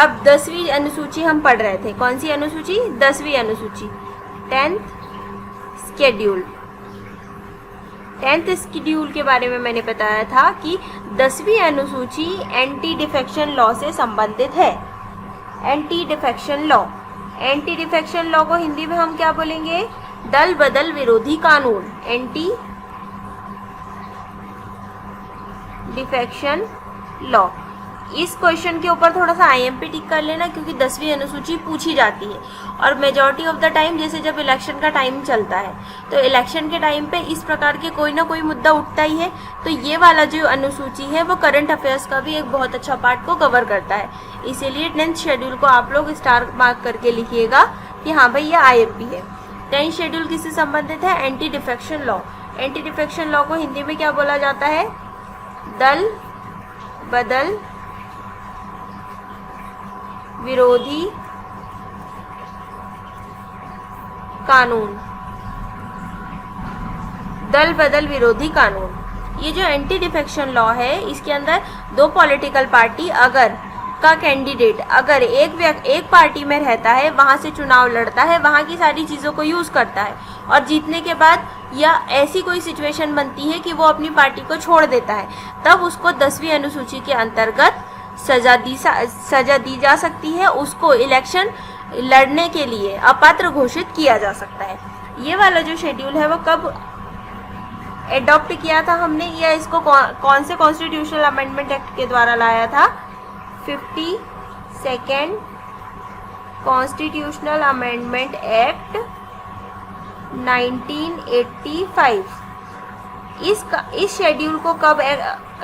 अब 10वीं अनुसूची हम पढ़ रहे थे, कौन सी अनुसूची? 10वीं अनुसूची, 10th शेड्यूल। 10th शेड्यूल के बारे में मैंने बताया था कि 10वीं अनुसूची एंटी डिफेक्शन लॉ से संबंधित है। Anti defection law, anti defection law को हिंदी में हम क्या बोलेंगे? दल बदल विरोधी कानून, एंटी डिफेक्शन लॉ। इस क्वेश्चन के ऊपर थोड़ा सा आईएमपी टिक कर लेना, क्योंकि 10वीं अनुसूची पूछी जाती है और मेजॉरिटी ऑफ द टाइम जैसे जब इलेक्शन का टाइम चलता है तो इलेक्शन के टाइम पे इस प्रकार के कोई ना कोई मुद्दा उठता ही है। तो ये वाला जो अनुसूची है वो करंट अफेयर्स का भी एक बहुत अच्छा पार्ट को कवर करता है, इसीलिए 10th शेड्यूल को आप लोग स्टार मार्क करके लिखिएगा कि हाँ भाई ये आईएमपी है। 10th शेड्यूल किससे संबंधित है? Anti defection law. Anti defection law को हिंदी में क्या बोला जाता है? दल बदल विरोधी कानून, दल बदल विरोधी कानून। ये जो एंटी डिफेक्शन लॉ है इसके अंदर दो पॉलिटिकल पार्टी अगर का कैंडिडेट अगर एक पार्टी में रहता है, वहां से चुनाव लड़ता है, वहां की सारी चीज़ों को यूज़ करता है और जीतने के बाद या ऐसी कोई सिचुएशन बनती है कि वो अपनी पार्टी को छोड़ देता है, तब उसको 10वीं अनुसूची के अंतर्गत सजा दी जा सकती है। उसको इलेक्शन लड़ने के लिए अपात्र घोषित किया जा सकता है। ये वाला जो शेड्यूल है वो कब एडॉप्ट किया था हमने, या इसको कौन से कॉन्स्टिट्यूशनल अमेंडमेंट एक्ट के द्वारा लाया था? 52nd constitutional amendment act 1985। इस शेड्यूल को कब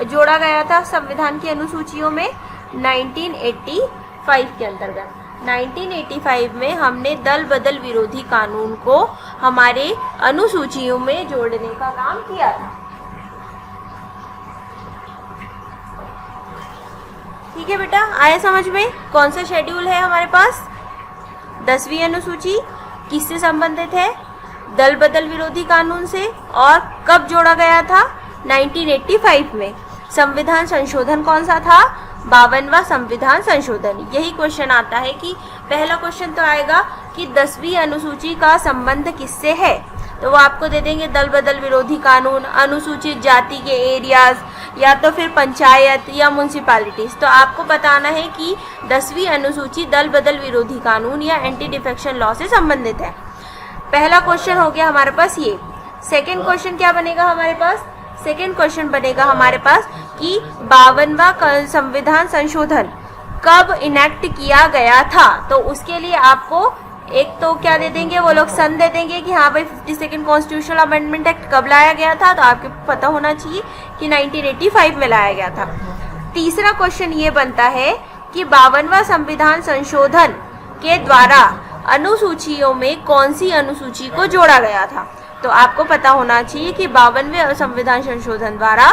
जोड़ा गया था संविधान की अनुसूचियों में? 1985 के अंतर्गत। 1985 में हमने दल बदल विरोधी कानून को हमारे अनुसूचियों में जोड़ने का काम किया था। ठीक है बेटा, आया समझ में? कौन सा शेड्यूल है हमारे पास? 10वीं अनुसूची किससे संबंधित है? दल बदल विरोधी कानून से। और कब जोड़ा गया था? 1985 में। संविधान संशोधन कौन सा था? 52वां संविधान संशोधन। यही क्वेश्चन आता है कि पहला क्वेश्चन तो आएगा कि 10वीं अनुसूची का संबंध किससे है, तो वो आपको दे देंगे दल बदल विरोधी कानून, अनुसूचित जाति के एरियाज, या तो फिर पंचायत या म्यूनसिपैलिटीज। तो आपको बताना है कि 10वीं अनुसूची दल बदल विरोधी कानून या एंटी डिफेक्शन लॉ से संबंधित है। पहला क्वेश्चन हो गया हमारे पास ये। सेकेंड क्वेश्चन क्या बनेगा हमारे पास? सेकेंड क्वेश्चन बनेगा हमारे पास कि 52वां संविधान संशोधन कब इनेक्ट किया गया था। तो उसके लिए आपको एक तो क्या दे देंगे वो लोग, सन दे देंगे कि हाँ भाई 52nd कॉन्स्टिट्यूशनल अमेंडमेंट एक्ट कब लाया गया था, तो आपको पता होना चाहिए कि 1985 में लाया गया था। तीसरा क्वेश्चन ये बनता है कि 52वां संविधान संशोधन के द्वारा अनुसूचियों में कौन सी अनुसूची को जोड़ा गया था। तो आपको पता होना चाहिए कि 52वें संविधान संशोधन द्वारा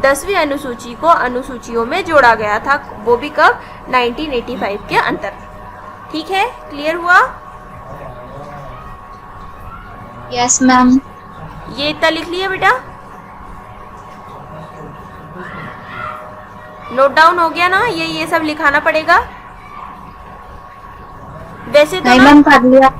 10वीं अनुसूची को अनुसूचियों में जोड़ा गया था, वो भी कब? 1985 के अंतर। ठीक है, क्लियर हुआ? Yes ma'am. ये इतना लिख लिया बेटा, नोट डाउन हो गया ना? ये सब लिखाना पड़ेगा वैसे तो नहीं मैम, कर लिया।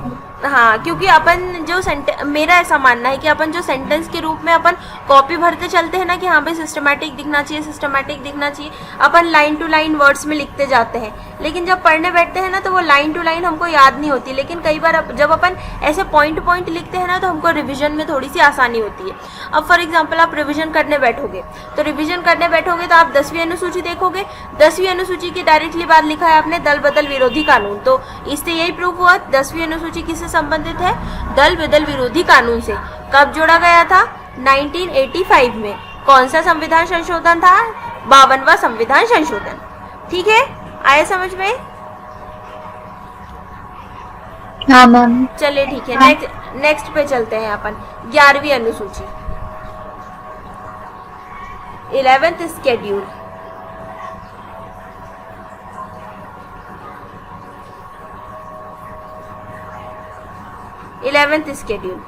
हाँ, क्योंकि अपन जो मेरा ऐसा मानना है कि अपन जो सेंटेंस के रूप में अपन कॉपी भरते चलते हैं ना कि हाँ भाई सिस्टमैटिक दिखना चाहिए, सिस्टमैटिक दिखना चाहिए, अपन लाइन टू लाइन वर्ड्स में लिखते जाते हैं, लेकिन जब पढ़ने बैठते हैं ना तो वो लाइन टू लाइन हमको याद नहीं होती। लेकिन कई बार जब अपन ऐसे पॉइंट टू पॉइंट लिखते हैं ना तो हमको रिविजन में थोड़ी सी आसानी होती है। अब फॉर एग्जाम्पल आप रिविजन करने बैठोगे तो आप 10वीं अनुसूची देखोगे, 10वीं अनुसूची की डायरेक्टली बाद लिखा है आपने दल बदल विरोधी कानून, तो इससे यही प्रूफ हुआ 10वीं अनुसूची किससे संबंधित है? दल बदल विरोधी कानून से। कब जोड़ा गया था? 1985 में। कौन सा संविधान संशोधन था? 52वां संविधान संशोधन। ठीक है, आया समझ में? हाँ मैम। चलिए ठीक है, नेक्स्ट पे चलते हैं अपन। 11वीं अनुसूची, 11th schedule. Schedule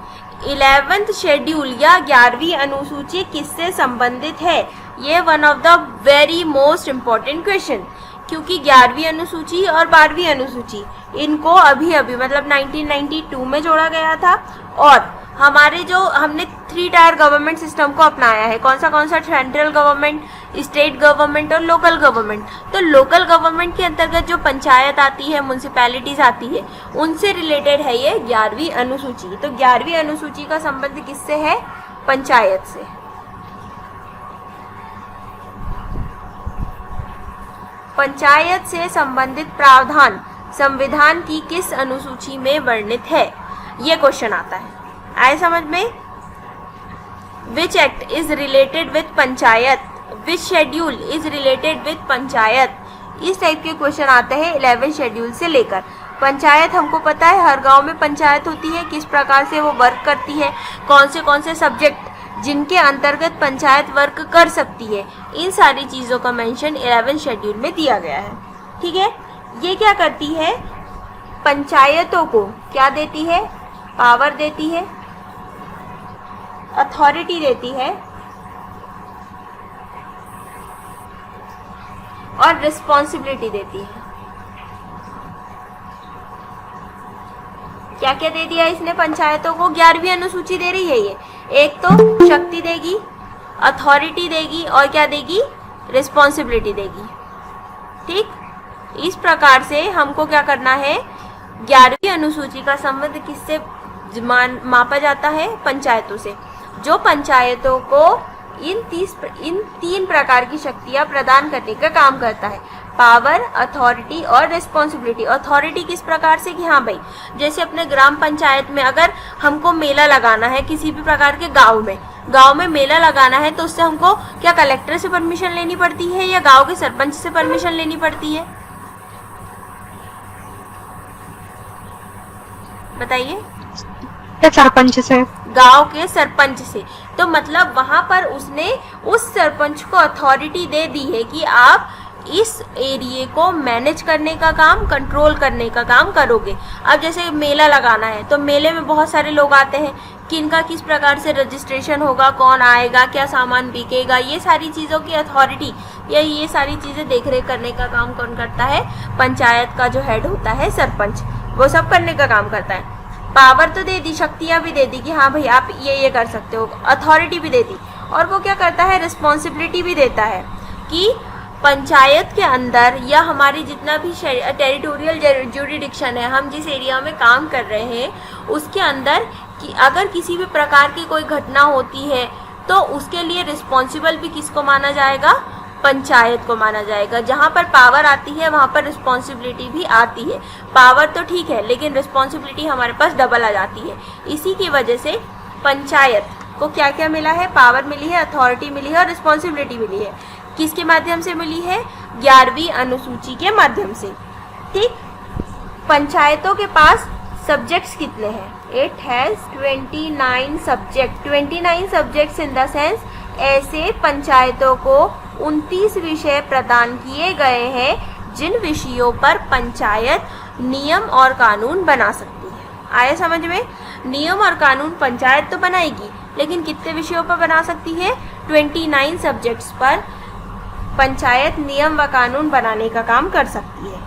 11th schedule या 11वीं अनुसूची किससे संबंधित है? ये one of the very most important question. क्योंकि 11वीं अनुसूची और 12वीं अनुसूची इनको अभी अभी मतलब 1992 में जोड़ा गया था। और हमारे जो हमने 3 टायर गवर्नमेंट सिस्टम को अपनाया है, कौन सा सेंट्रल गवर्नमेंट, स्टेट गवर्नमेंट और लोकल गवर्नमेंट। तो लोकल गवर्नमेंट के अंतर्गत जो पंचायत आती है, म्यूनसिपैलिटीज आती है, उनसे रिलेटेड है ये 11वीं अनुसूची। तो 11वीं अनुसूची का संबंध किससे है? पंचायत से। पंचायत से संबंधित प्रावधान संविधान की किस अनुसूची में वर्णित है? ये क्वेश्चन आता है, आए समझ में? Which act is related with panchayat, which schedule is related with panchayat, इस टाइप के क्वेश्चन आते हैं 11 शेड्यूल से लेकर। पंचायत हमको पता है हर गांव में पंचायत होती है, किस प्रकार से वो वर्क करती है, कौन से सब्जेक्ट जिनके अंतर्गत पंचायत वर्क कर सकती है, इन सारी चीज़ों का मेंशन 11 शेड्यूल में दिया गया है। ठीक है, ये क्या करती है? पंचायतों को क्या देती है? पावर देती है, अथॉरिटी देती है और रिस्पॉन्सिबिलिटी देती है। क्या क्या दे दिया इसने पंचायतों को? 11वीं अनुसूची दे रही है ये। एक तो शक्ति देगी, अथॉरिटी देगी और क्या देगी? रिस्पॉन्सिबिलिटी देगी। ठीक, इस प्रकार से हमको क्या करना है? 11वीं अनुसूची का संबंध किससे मापा जाता है? पंचायतों से, जो पंचायतों को इन 3 प्रकार की शक्तियां प्रदान करने का काम करता है, पावर, अथॉरिटी और रिस्पॉन्सिबिलिटी। अथॉरिटी किस प्रकार से कि हाँ भाई, जैसे अपने ग्राम पंचायत में अगर हमको मेला लगाना है किसी भी प्रकार के गांव में मेला लगाना है, तो उससे हमको क्या कलेक्टर से परमिशन लेनी पड़ती है या गांव के सरपंच से परमिशन लेनी पड़ती है? बताइए। सरपंच से, गांव के सरपंच से। तो मतलब वहां पर उसने उस सरपंच को अथॉरिटी दे दी है कि आप इस एरिया को मैनेज करने का काम, कंट्रोल करने का काम करोगे। अब जैसे मेला लगाना है तो मेले में बहुत सारे लोग आते हैं, किनका किस प्रकार से रजिस्ट्रेशन होगा, कौन आएगा, क्या सामान बिकेगा, ये सारी चीज़ों की अथॉरिटी या ये सारी चीज़ें देखरेख करने का काम कौन करता है? पंचायत का जो हेड होता है सरपंच, वो सब करने का काम करता है। पावर तो दे दी, शक्तियाँ भी दे दी कि हाँ भाई आप ये कर सकते हो, अथॉरिटी भी दे दी। और वो क्या करता है? रिस्पॉन्सिबिलिटी भी देता है कि पंचायत के अंदर या हमारी जितना भी टेरिटोरियल ज्यूरिडिक्शन है, हम जिस एरिया में काम कर रहे हैं उसके अंदर कि अगर किसी भी प्रकार की कोई घटना होती है तो उसके लिए रिस्पॉन्सिबल भी किसको माना जाएगा? पंचायत को माना जाएगा। जहाँ पर पावर आती है वहाँ पर रिस्पॉन्सिबिलिटी भी आती है। पावर तो ठीक है लेकिन रिस्पॉन्सिबिलिटी हमारे पास डबल आ जाती है। इसी की वजह से पंचायत को क्या क्या मिला है? पावर मिली है, अथॉरिटी मिली है और रिस्पॉन्सिबिलिटी मिली है। किसके माध्यम से मिली है? 11वीं अनुसूची के माध्यम से। ठीक, पंचायतों के पास सब्जेक्ट्स कितने हैं? It has 29 subject. 29 subjects in the sense ऐसे पंचायतों को 29 विषय प्रदान किए गए हैं जिन विषयों पर पंचायत नियम और कानून बना सकती है। आया समझ में? नियम और कानून पंचायत तो बनाएगी लेकिन कितने विषयों पर बना सकती है? 29 सब्जेक्ट्स पर पंचायत नियम व कानून बनाने का काम कर सकती है।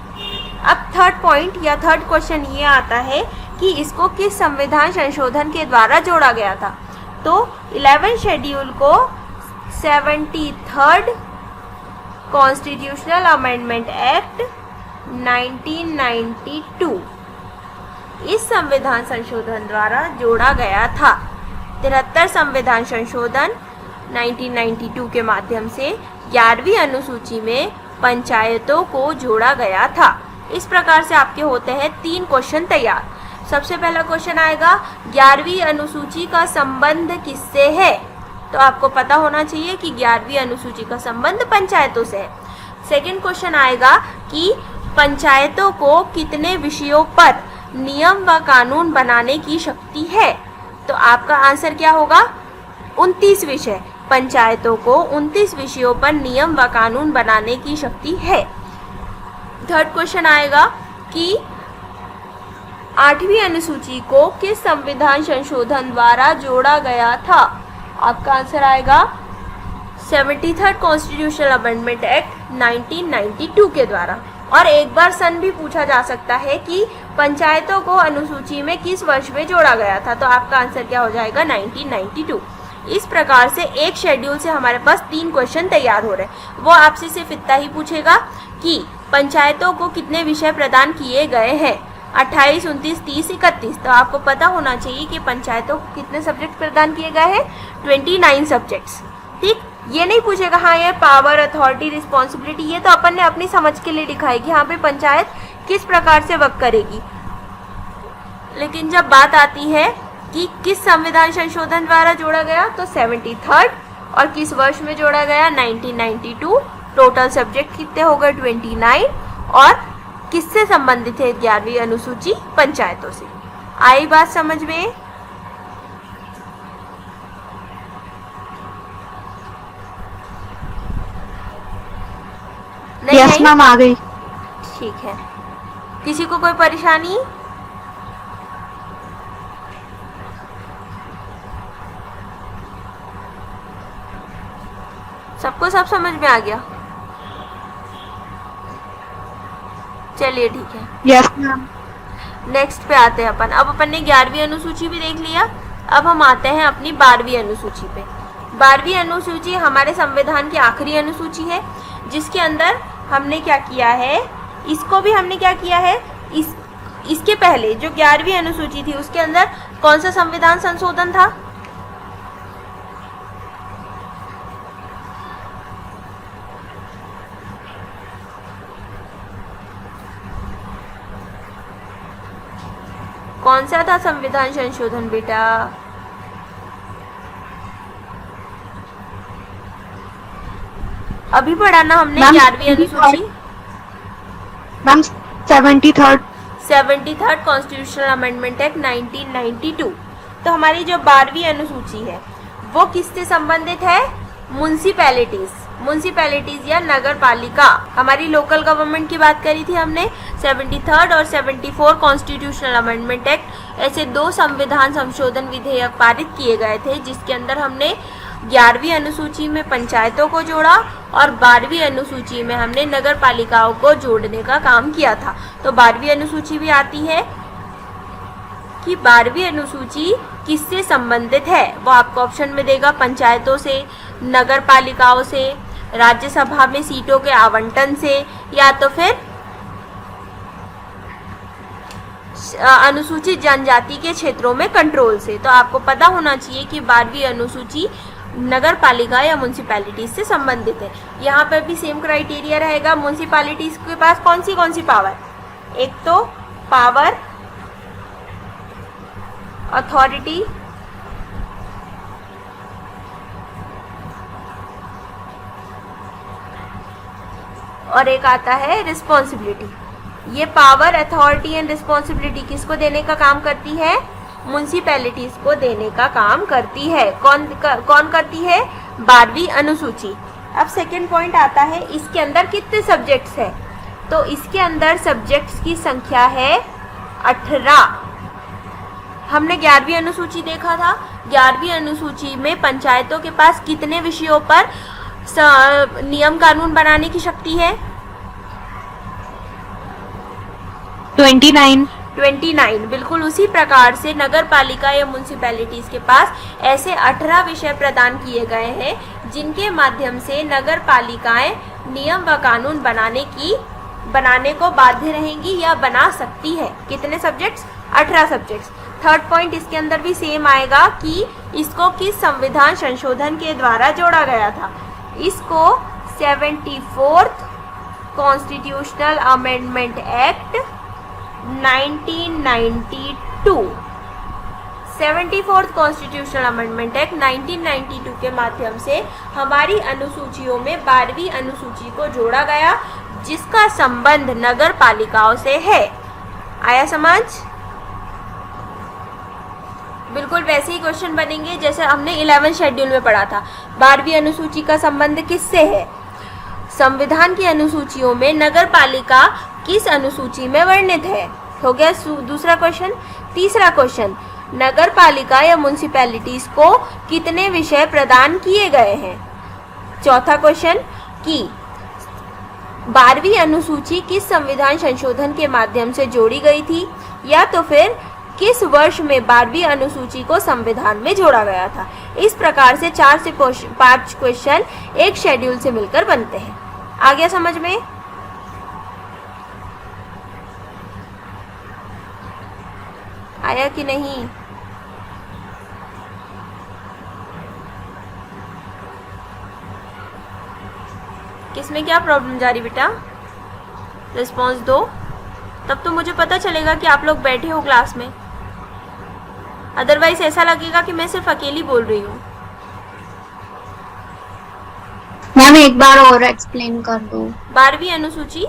अब थर्ड पॉइंट या थर्ड क्वेश्चन ये आता है कि इसको किस संविधान संशोधन के द्वारा जोड़ा गया था? तो 11 शेड्यूल को 73rd कॉन्स्टिट्यूशनल अमेंडमेंट एक्ट 1992 इस संविधान संशोधन द्वारा जोड़ा गया था। 73 संविधान संशोधन 1992 के माध्यम से 11वीं अनुसूची में पंचायतों को जोड़ा गया था। इस प्रकार से आपके होते हैं 3 क्वेश्चन तैयार। सबसे पहला क्वेश्चन आएगा 11वीं अनुसूची का संबंध किससे है? तो आपको पता होना चाहिए कि 11वीं अनुसूची का संबंध पंचायतों से है। सेकंड क्वेश्चन आएगा कि पंचायतों को कितने विषयों पर नियम व कानून बनाने की शक्ति है? तो आपका आंसर क्या होगा? 29 विषय। पंचायतों को 29 विषयों पर नियम व कानून बनाने की शक्ति है। थर्ड क्वेश्चन आएगा कि 8वीं अनुसूची को किस संविधान संशोधन द्वारा जोड़ा गया था? आपका आंसर आएगा 73rd कॉन्स्टिट्यूशनल अमेंडमेंट एक्ट 1992 के द्वारा। और एक बार सन भी पूछा जा सकता है कि पंचायतों को अनुसूची में किस वर्ष में जोड़ा गया था, तो आपका आंसर क्या हो जाएगा 1992। इस प्रकार से एक शेड्यूल से हमारे पास 3 क्वेश्चन तैयार हो रहे हैं। वो आपसे सिर्फ इतना ही पूछेगा कि पंचायतों को कितने विषय प्रदान किए गए हैं, 28, 29, 30, 31। तो आपको पता होना चाहिए कि पंचायतों को कितने सब्जेक्ट प्रदान किए गए हैं, 29 सब्जेक्ट्स। ठीक, ये नहीं पूछेगा हाँ ये पावर, अथॉरिटी, रिस्पॉन्सिबिलिटी, ये तो अपन ने अपनी समझ के लिए लिखा है कि यहाँ पे पंचायत किस प्रकार से वर्क करेगी। लेकिन जब बात आती है कि किस संविधान संशोधन द्वारा जोड़ा गया, तो 73rd, और किस वर्ष में जोड़ा गया 1992। टोटल सब्जेक्ट कितने हो गए 29, और किससे संबंधित है 11वीं अनुसूची, पंचायतों से। आई बात समझ में? यस मैम, आ गई। ठीक है, किसी को कोई परेशानी? सबको सब समझ में आ गया? चलिए ठीक है, यस मैम। नेक्स्ट पे आते हैं अपन। अब अपन ने 11वीं अनुसूची भी देख लिया, अब हम आते हैं अपनी 12वीं अनुसूची पे। 12वीं अनुसूची हमारे संविधान की आखिरी अनुसूची है, जिसके अंदर हमने क्या किया है, इसको भी हमने क्या किया है, इसके पहले जो 11वीं अनुसूची थी उसके अंदर कौन सा संविधान संशोधन था? कौन सा था संविधान संशोधन बेटा? अभी पढ़ा ना हमने 11वीं अनुसूची। Ma'am 73rd constitutional amendment act 1992। तो हमारी जो 12वीं अनुसूची है वो किससे संबंधित है? म्युनिसिपैलिटीज या नगर पालिका। हमारी लोकल गवर्नमेंट की बात करी थी हमने। 73rd और 74 कॉन्स्टिट्यूशनल अमेंडमेंट एक्ट, ऐसे 2 संविधान संशोधन विधेयक पारित किए गए थे, जिसके अंदर हमने 11वीं अनुसूची में पंचायतों को जोड़ा और 12वीं अनुसूची में हमने नगर पालिकाओं को जोड़ने का काम किया था। तो 12वीं अनुसूची भी आती है कि 12वीं अनुसूची किससे संबंधित है, वो आपको ऑप्शन में देगा, पंचायतों से, नगर पालिकाओं से, राज्यसभा में सीटों के आवंटन से, या तो फिर अनुसूचित जनजाति के क्षेत्रों में कंट्रोल से। तो आपको पता होना चाहिए कि 12वीं अनुसूची नगर पालिका या म्युनिसिपैलिटीज से संबंधित है। यहाँ पर भी सेम क्राइटेरिया रहेगा। म्युनिसिपैलिटीज के पास कौन सी पावर? एक तो पावर, अथॉरिटी, और एक आता है रिस्पॉन्सिबिलिटी। ये पावर, अथॉरिटी एंड रिस्पॉन्सिबिलिटी किसको देने का काम करती है? म्युनिसिपैलिटीज को देने का काम करती है। कौन करती है? 12वीं अनुसूची। अब सेकेंड पॉइंट आता है, इसके अंदर कितने सब्जेक्ट्स है? तो इसके अंदर सब्जेक्ट्स की संख्या है 18। हमने 11वीं अनुसूची देखा था। 11वीं अनुसूची में पंचायतों के पास कितने विषयों पर नियम कानून बनाने की शक्ति है? 29। बिल्कुल उसी प्रकार से नगर पालिका या म्युनिसिपैलिटीज के पास ऐसे 18 विषय प्रदान किए गए हैं, जिनके माध्यम से नगर पालिकाएं नियम व कानून बनाने को बाध्य रहेंगी या बना सकती है। कितने सब्जेक्ट्स? 18 सब्जेक्ट्स। थर्ड पॉइंट इसके अंदर भी सेम आएगा कि इसको किस संविधान संशोधन के द्वारा जोड़ा गया था। इसको 74th constitutional amendment act 1992, 74th constitutional amendment act 1992 के माध्यम से हमारी अनुसूचियों में 12वीं अनुसूची को जोड़ा गया, जिसका संबंध नगर पालिकाओं से है। आया समझ? बिल्कुल वैसे ही क्वेश्चन बनेंगे जैसे हमने 11 शेड्यूल में पढ़ा था। 12वीं अनुसूची का संबंध किससे है? संविधान की अनुसूचियों में नगर पालिका किस अनुसूची में वर्णित है? हो गया दूसरा क्वेश्चन। तीसरा क्वेश्चन, नगर पालिका या म्युनिसिपैलिटीज को कितने विषय प्रदान किए गए हैं? चौथा क्वेश्चन कि 12वीं अनुसूची किस संविधान संशोधन के माध्यम से जोड़ी गई थी, या तो फिर किस वर्ष में 12वीं अनुसूची को संविधान में जोड़ा गया था। इस प्रकार से 4 से 5 क्वेश्चन एक शेड्यूल से मिलकर बनते हैं। आ गया समझ में? आया कि नहीं? किसमें क्या प्रॉब्लम जा रही बेटा? रिस्पॉन्स दो, तब तो मुझे पता चलेगा कि आप लोग बैठे हो क्लास में। अदरवाइज ऐसा लगेगा कि मैं सिर्फ अकेली बोल रही हूँ। मैम एक बार और एक्सप्लेन कर दो। 12वीं अनुसूची?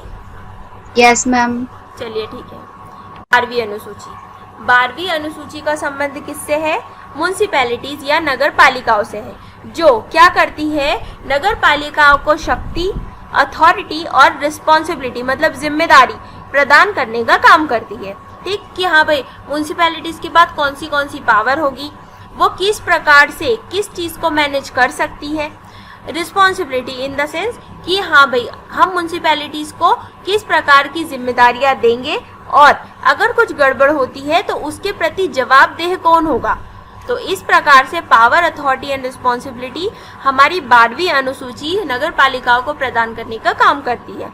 Yes ma'am. चलिए ठीक है। 12वीं अनुसूची, 12वीं अनुसूची का संबंध किससे है? म्युनिसिपैलिटीज या नगर पालिकाओं से है, जो क्या करती है? नगर पालिकाओं को शक्ति, अथॉरिटी और रिस्पॉन्सिबिलिटी मतलब जिम्मेदारी प्रदान करने का काम करती है। ठीक कि हाँ भाई म्युनिसिपैलिटीज के बाद कौन सी पावर होगी, वो किस प्रकार से किस चीज को मैनेज कर सकती है। रिस्पॉन्सिबिलिटी इन द सेंस कि हाँ भाई हम म्युनिसिपैलिटीज को किस प्रकार की जिम्मेदारियां देंगे, और अगर कुछ गड़बड़ होती है तो उसके प्रति जवाबदेह कौन होगा। तो इस प्रकार से पावर, अथॉरिटी एंड रिस्पॉन्सिबिलिटी हमारी 12वीं अनुसूची नगर पालिकाओं को प्रदान करने का काम करती है।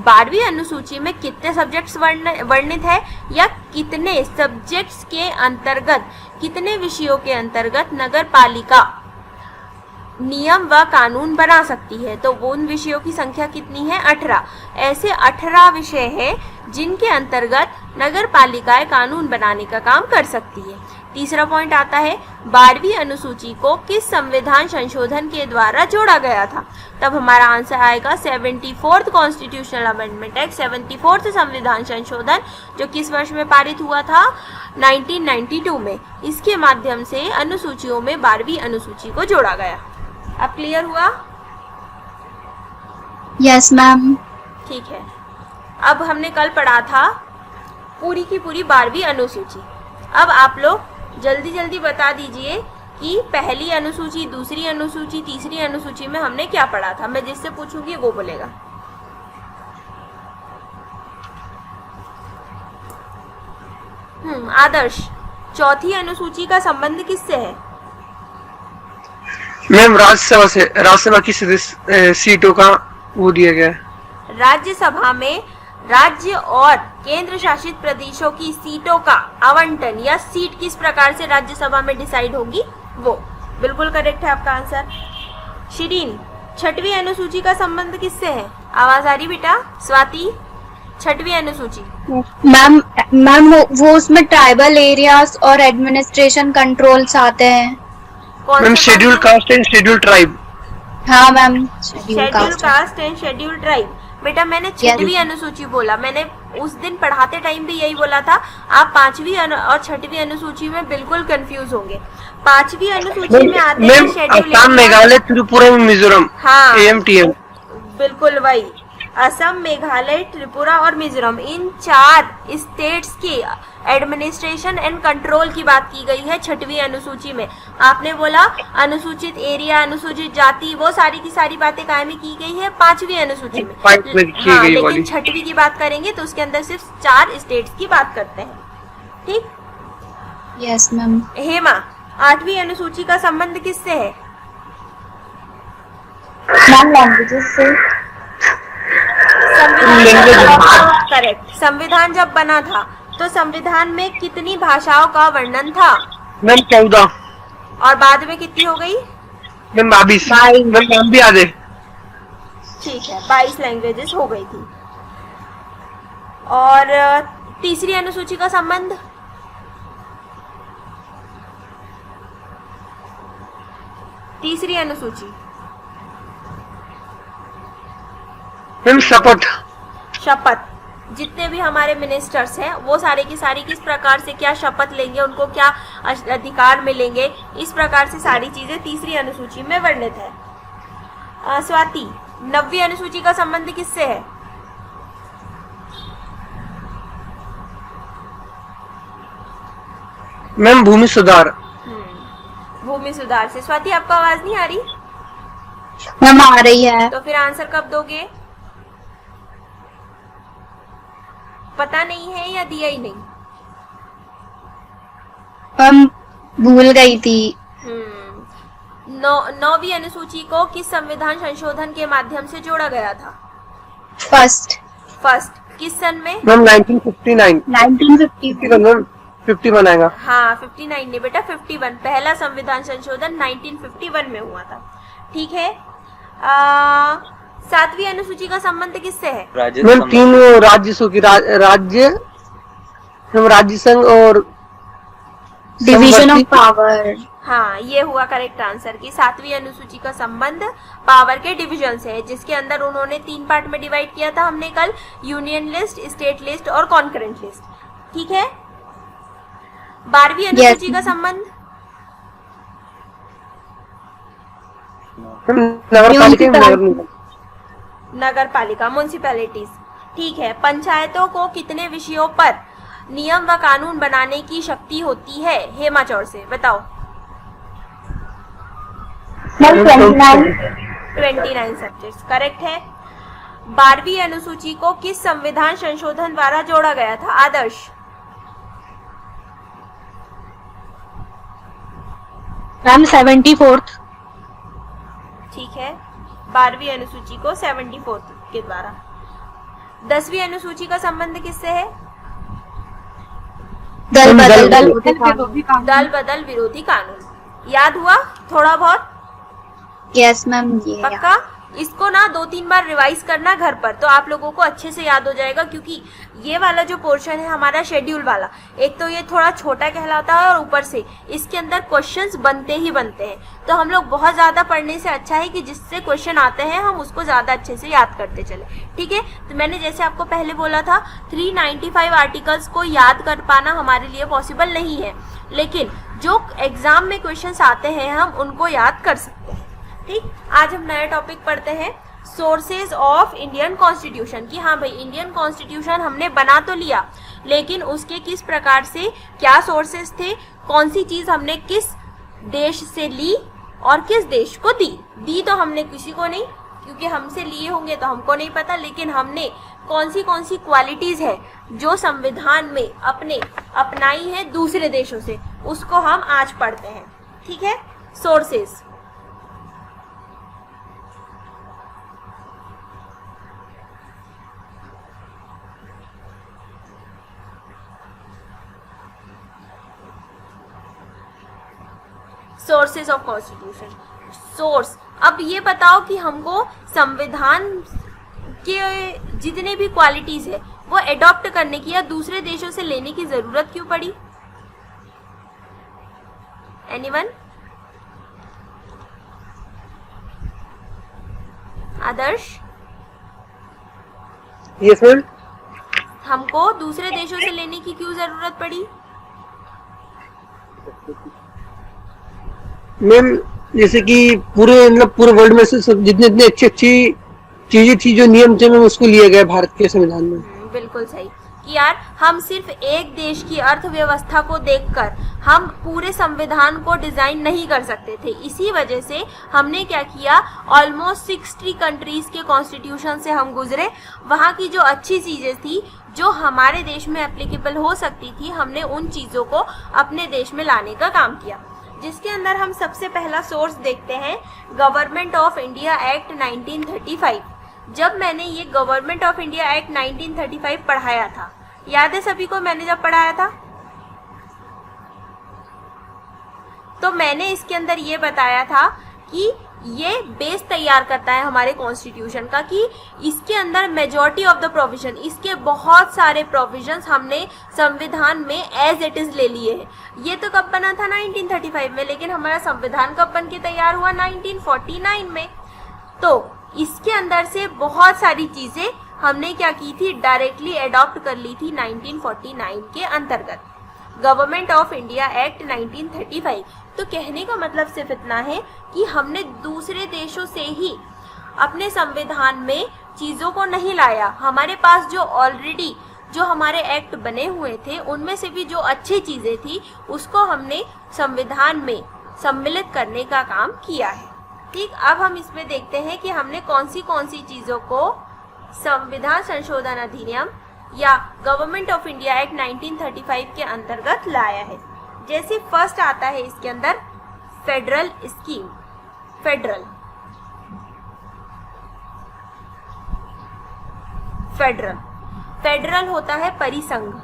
12वीं अनुसूची में कितने सब्जेक्ट्स वर्णित है, या कितने सब्जेक्ट्स के अंतर्गत, कितने विषयों के अंतर्गत नगर पालिका नियम व कानून बना सकती है, तो वो उन विषयों की संख्या कितनी है? 18। ऐसे 18 विषय हैं जिनके अंतर्गत नगर पालिकाएं कानून बनाने का काम कर सकती है। तीसरा पॉइंट आता है 12वीं अनुसूची को किस संविधान संशोधन के द्वारा जोड़ा गया था। तब हमारा आंसर आएगा 74th constitutional amendment act, 74th संविधान संशोधन, जो किस वर्ष में पारित हुआ था? 1992 में। इसके माध्यम से अनुसूचियों में 12वीं अनुसूची को जोड़ा गया। अब क्लियर हुआ? Yes ma'am. ठीक है। अब हमने कल पढ़ा था पूरी की पूरी 12वीं अनुसूची। अब आप लोग जल्दी जल्दी बता दीजिए कि पहली अनुसूची, दूसरी अनुसूची, तीसरी अनुसूची में हमने क्या पढ़ा था। मैं जिससे पूछूंगी वो बोलेगा। आदर्श, चौथी अनुसूची का संबंध किससे है? मैम राज्यसभा से, राज्यसभा की सीटों का वो दिया गया है। राज्यसभा में राज्य और केंद्र शासित प्रदेशों की सीटों का आवंटन या सीट किस प्रकार से राज्यसभा में डिसाइड होगी, वो बिल्कुल करेक्ट है आपका आंसर। शिरीन, छठवीं अनुसूची का संबंध किससे है? आवाज आ रही बेटा? स्वाति, छठवीं अनुसूची। मैम वो उसमें ट्राइबल एरियाज और एडमिनिस्ट्रेशन कंट्रोल्स आते हैं। Ma'am schedule caste and schedule tribe. हाँ ma'am, schedule caste and schedule tribe. बेटा मैंने छठवीं अनुसूची बोला, मैंने उस दिन पढ़ाते टाइम भी यही बोला था। आप 5वीं और छठवीं अनुसूची में बिल्कुल कंफ्यूज होंगे। 5वीं अनुसूची में आते हैं शेड्यूल असम, मेघालय, त्रिपुरा, मिजोरम। हाँ AMTM। बिल्कुल वही। असम, मेघालय, त्रिपुरा और मिजोरम, इन 4 स्टेट्स की एडमिनिस्ट्रेशन एंड कंट्रोल की बात की गई है छठवीं अनुसूची में। आपने बोला अनुसूचित एरिया, अनुसूचित जाति, वो सारी की सारी बातें कायमी की गई है 5वीं अनुसूची में। हाँ, लेकिन छठवीं की बात करेंगे तो उसके अंदर सिर्फ 4 स्टेट्स की बात करते हैं। ठीक? Yes ma'am. हेमा, 8वीं अनुसूची का संबंध किससे है? मैम लैंग्वेजेस से। करेक्ट। संविधान जब बना था तो संविधान में कितनी भाषाओं का वर्णन था? मैम 14। और बाद में कितनी हो गई? मैम 22। मैम नाम भी याद है। ठीक है, 22 लैंग्वेजेस हो गई थी। और तीसरी अनुसूची का संबंध? तीसरी अनुसूची मैम शपथ। शपथ। जितने भी हमारे मिनिस्टर्स हैं वो सारे की सारी किस प्रकार से क्या शपथ लेंगे, उनको क्या अधिकार मिलेंगे, इस प्रकार से सारी चीजें तीसरी अनुसूची में वर्णित है। स्वाति, 9वीं अनुसूची का संबंध किससे है? मैम भूमि सुधार। भूमि सुधार से। स्वाति, आपको आवाज नहीं आ रही? मैम आ रही है। तो फिर आंसर कब दोगे? पता नहीं है या दिया ही नहीं? मैम भूल गई थी। नौवीं अनुसूची को किस संविधान संशोधन के माध्यम से जोड़ा गया था? फर्स्ट किस सन में? मैम 1959। 1950 मैम 51 आएगा। हाँ 59 नहीं बेटा 51, पहला संविधान संशोधन 1951 में हुआ था। ठीक है। सातवीं अनुसूची का संबंध किससे है? मैम तीनों राज्यों की राज्य संघ और डिवीजन ऑफ पावर। हाँ ये हुआ करेक्ट आंसर कि सातवीं अनुसूची का संबंध पावर के डिवीजन से है, जिसके अंदर उन्होंने 3 पार्ट में डिवाइड किया था हमने कल, यूनियन लिस्ट, स्टेट लिस्ट और कॉन्करेंट लिस्ट। ठीक है। 12वीं अनुसूची का संबंध? नगर पालिका, म्युनिसिपैलिटीज। ठीक है। पंचायतों को कितने विषयों पर नियम व कानून बनाने की शक्ति होती है? हेमा चौर से बताओ। 29 सब्जेक्ट्स करेक्ट है। 12वीं अनुसूची को किस संविधान संशोधन द्वारा जोड़ा गया था? आदर्श। Ma'am 74th। ठीक है। 12वीं अनुसूची को 74 के द्वारा। 10वीं अनुसूची का संबंध किससे है? दल बदल विरोधी कानून। याद हुआ थोड़ा बहुत? यस मैम ये पक्का? इसको ना 2-3 बार रिवाइज करना घर पर, तो आप लोगों को अच्छे से याद हो जाएगा, क्योंकि ये वाला जो पोर्शन है हमारा शेड्यूल वाला, एक तो ये थोड़ा छोटा कहलाता है और ऊपर से इसके अंदर क्वेश्चंस बनते ही बनते हैं। तो हम लोग बहुत ज़्यादा पढ़ने से अच्छा है कि जिससे क्वेश्चन आते हैं हम उसको ज़्यादा अच्छे से याद करते चले। ठीक है। तो मैंने जैसे आपको पहले बोला था 395 आर्टिकल्स को याद कर पाना हमारे लिए पॉसिबल नहीं है, लेकिन जो एग्जाम में क्वेश्चंस आते हैं हम उनको याद कर सकते हैं। ठीक। आज हम नया टॉपिक पढ़ते हैं, सोर्सेज ऑफ इंडियन कॉन्स्टिट्यूशन। कि हाँ भाई इंडियन कॉन्स्टिट्यूशन हमने बना तो लिया, लेकिन उसके किस प्रकार से क्या सोर्सेज थे, कौन सी चीज हमने किस देश से ली और किस देश को दी तो हमने किसी को नहीं, क्योंकि हमसे लिए होंगे तो हमको नहीं पता, लेकिन हमने कौन सी क्वालिटीज है जो संविधान में अपने अपनाई है दूसरे देशों से, उसको हम आज पढ़ते हैं। ठीक है। Sources. Sources of constitution. Source. अब ये बताओ कि हमको संविधान के जितने भी क्वालिटीज है वो एडॉप्ट करने की या दूसरे देशों से लेने की जरूरत क्यों पड़ी? एनीवन? आदर्श? Yes ma'am. हमको दूसरे देशों से लेने की क्यों जरूरत पड़ी? मैम जैसे कि पूरे वर्ल्ड में से जितने अच्छी चीजें थी, जो नियम थे, मैम उसको लिया गया भारत के संविधान में। बिल्कुल सही कि यार हम सिर्फ एक देश की अर्थव्यवस्था को देखकर हम पूरे संविधान को डिजाइन नहीं कर सकते थे। इसी वजह से हमने क्या किया, ऑलमोस्ट 60 कंट्रीज के कॉन्स्टिट्यूशन से हम गुजरे। वहाँ की जो अच्छी चीजें थी जो हमारे देश में एप्लीकेबल हो सकती थी, हमने उन चीजों को अपने देश में लाने का काम किया, जिसके अंदर हम सबसे पहला सोर्स देखते हैं गवर्नमेंट ऑफ इंडिया एक्ट 1935। जब मैंने ये गवर्नमेंट ऑफ इंडिया एक्ट 1935 पढ़ाया था, याद है सभी को मैंने जब पढ़ाया था, तो मैंने इसके अंदर ये बताया था कि ये बेस तैयार करता है हमारे कॉन्स्टिट्यूशन का, कि इसके अंदर मेजॉरिटी ऑफ द प्रोविजन, इसके बहुत सारे प्रोविजंस हमने संविधान में एज इट इज ले लिए हैं। ये तो कब बना था 1935 में, लेकिन हमारा संविधान कब बन के तैयार हुआ 1949 में। तो इसके अंदर से बहुत सारी चीजें हमने क्या की थी, डायरेक्टली एडॉप्ट कर ली थी 1949 के अंतर्गत, गवर्नमेंट ऑफ इंडिया एक्ट 1935। तो कहने का मतलब सिर्फ इतना है कि हमने दूसरे देशों से ही अपने संविधान में चीज़ों को नहीं लाया। हमारे पास जो ऑलरेडी जो हमारे एक्ट बने हुए थे उनमें से भी जो अच्छी चीज़ें थी उसको हमने संविधान में सम्मिलित करने का काम किया है। ठीक, अब हम इसमें देखते हैं कि हमने कौन सी चीजों को संविधान संशोधन अधिनियम या गवर्नमेंट ऑफ इंडिया एक्ट 1935 के अंतर्गत लाया है। जैसे फर्स्ट आता है इसके अंदर फेडरल स्कीम। फेडरल होता है परिसंघ।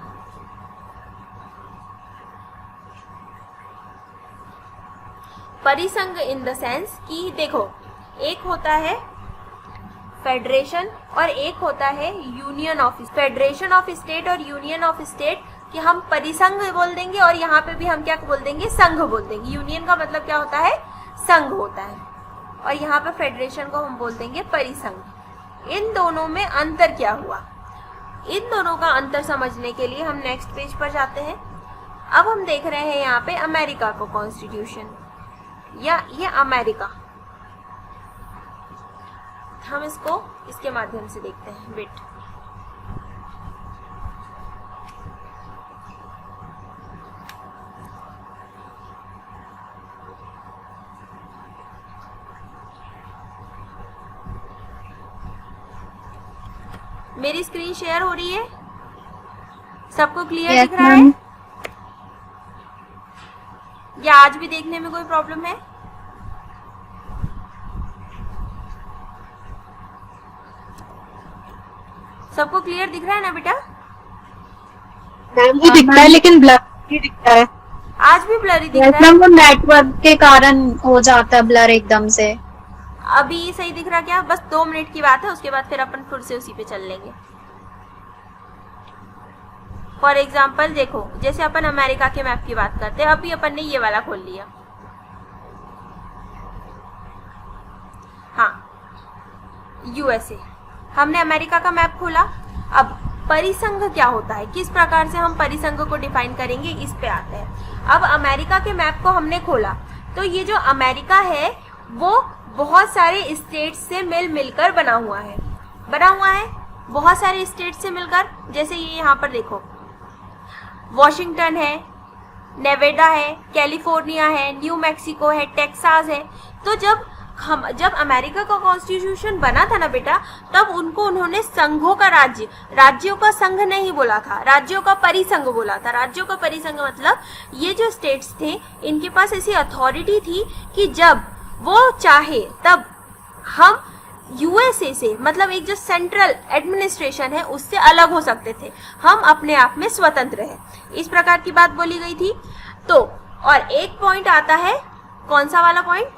परिसंघ इन द सेंस कि देखो, एक होता है फेडरेशन और एक होता है union of federation of state और यूनियन ऑफ स्टेट कि हम परिसंघ बोल देंगे और यहाँ पे भी हम क्या बोल देंगे, संघ बोल देंगे। यूनियन का मतलब क्या होता है, संघ होता है, और यहाँ पे फेडरेशन को हम बोल देंगे परिसंघ। इन दोनों में अंतर क्या हुआ, इन दोनों का अंतर समझने के लिए हम नेक्स्ट पेज पर जाते हैं। अब हम देख रहे हैं यहाँ पे अमेरिका को कॉन्स्टिट्यूशन, या ये अमेरिका, हम इसको इसके माध्यम से देखते हैं। वेट, मेरी स्क्रीन शेयर हो रही है, सबको क्लियर दिख रहा है, या आज भी देखने में कोई प्रॉब्लम है? सबको क्लियर दिख रहा है ना बेटा? वो दिखता है लेकिन ब्लर ही दिखता है। आज भी ब्लरी दिख रहा है? वो नेटवर्क के कारण हो जाता है ब्लर एकदम से। अभी सही दिख रहा क्या? बस 2 मिनट की बात है, उसके बाद फिर अपन फिर से उसी पे चल लेंगे। फॉर एग्जाम्पल देखो, जैसे अपन अमेरिका के मैप की बात करते हैं, अभी अपन ने ये वाला खोल लिया, हाँ यूएसए, हमने अमेरिका का मैप खोला। अब परिसंघ क्या होता है, किस प्रकार से हम परिसंघ को डिफाइन करेंगे, इस पे आते हैं। अब अमेरिका के मैप को हमने खोला तो ये जो अमेरिका है वो बहुत सारे स्टेट से मिलकर बना हुआ है बहुत सारे स्टेट से मिलकर। जैसे ये यहाँ पर देखो, वॉशिंगटन है, नेवाडा है, कैलिफोर्निया है, न्यू मैक्सिको है, टेक्सास है। तो जब अमेरिका का कॉन्स्टिट्यूशन बना था ना बेटा, तब उन्होंने संघों का राज्यों का संघ नहीं बोला था, राज्यों का परिसंघ बोला था। राज्यों का परिसंघ मतलब ये जो स्टेट्स थे, इनके पास ऐसी अथॉरिटी थी कि जब वो चाहे तब हम यूएसए से, मतलब एक जो सेंट्रल एडमिनिस्ट्रेशन है, उससे अलग हो सकते थे, हम अपने आप में स्वतंत्र हैं, इस प्रकार की बात बोली गई थी। तो और एक पॉइंट आता है, कौन सा वाला point,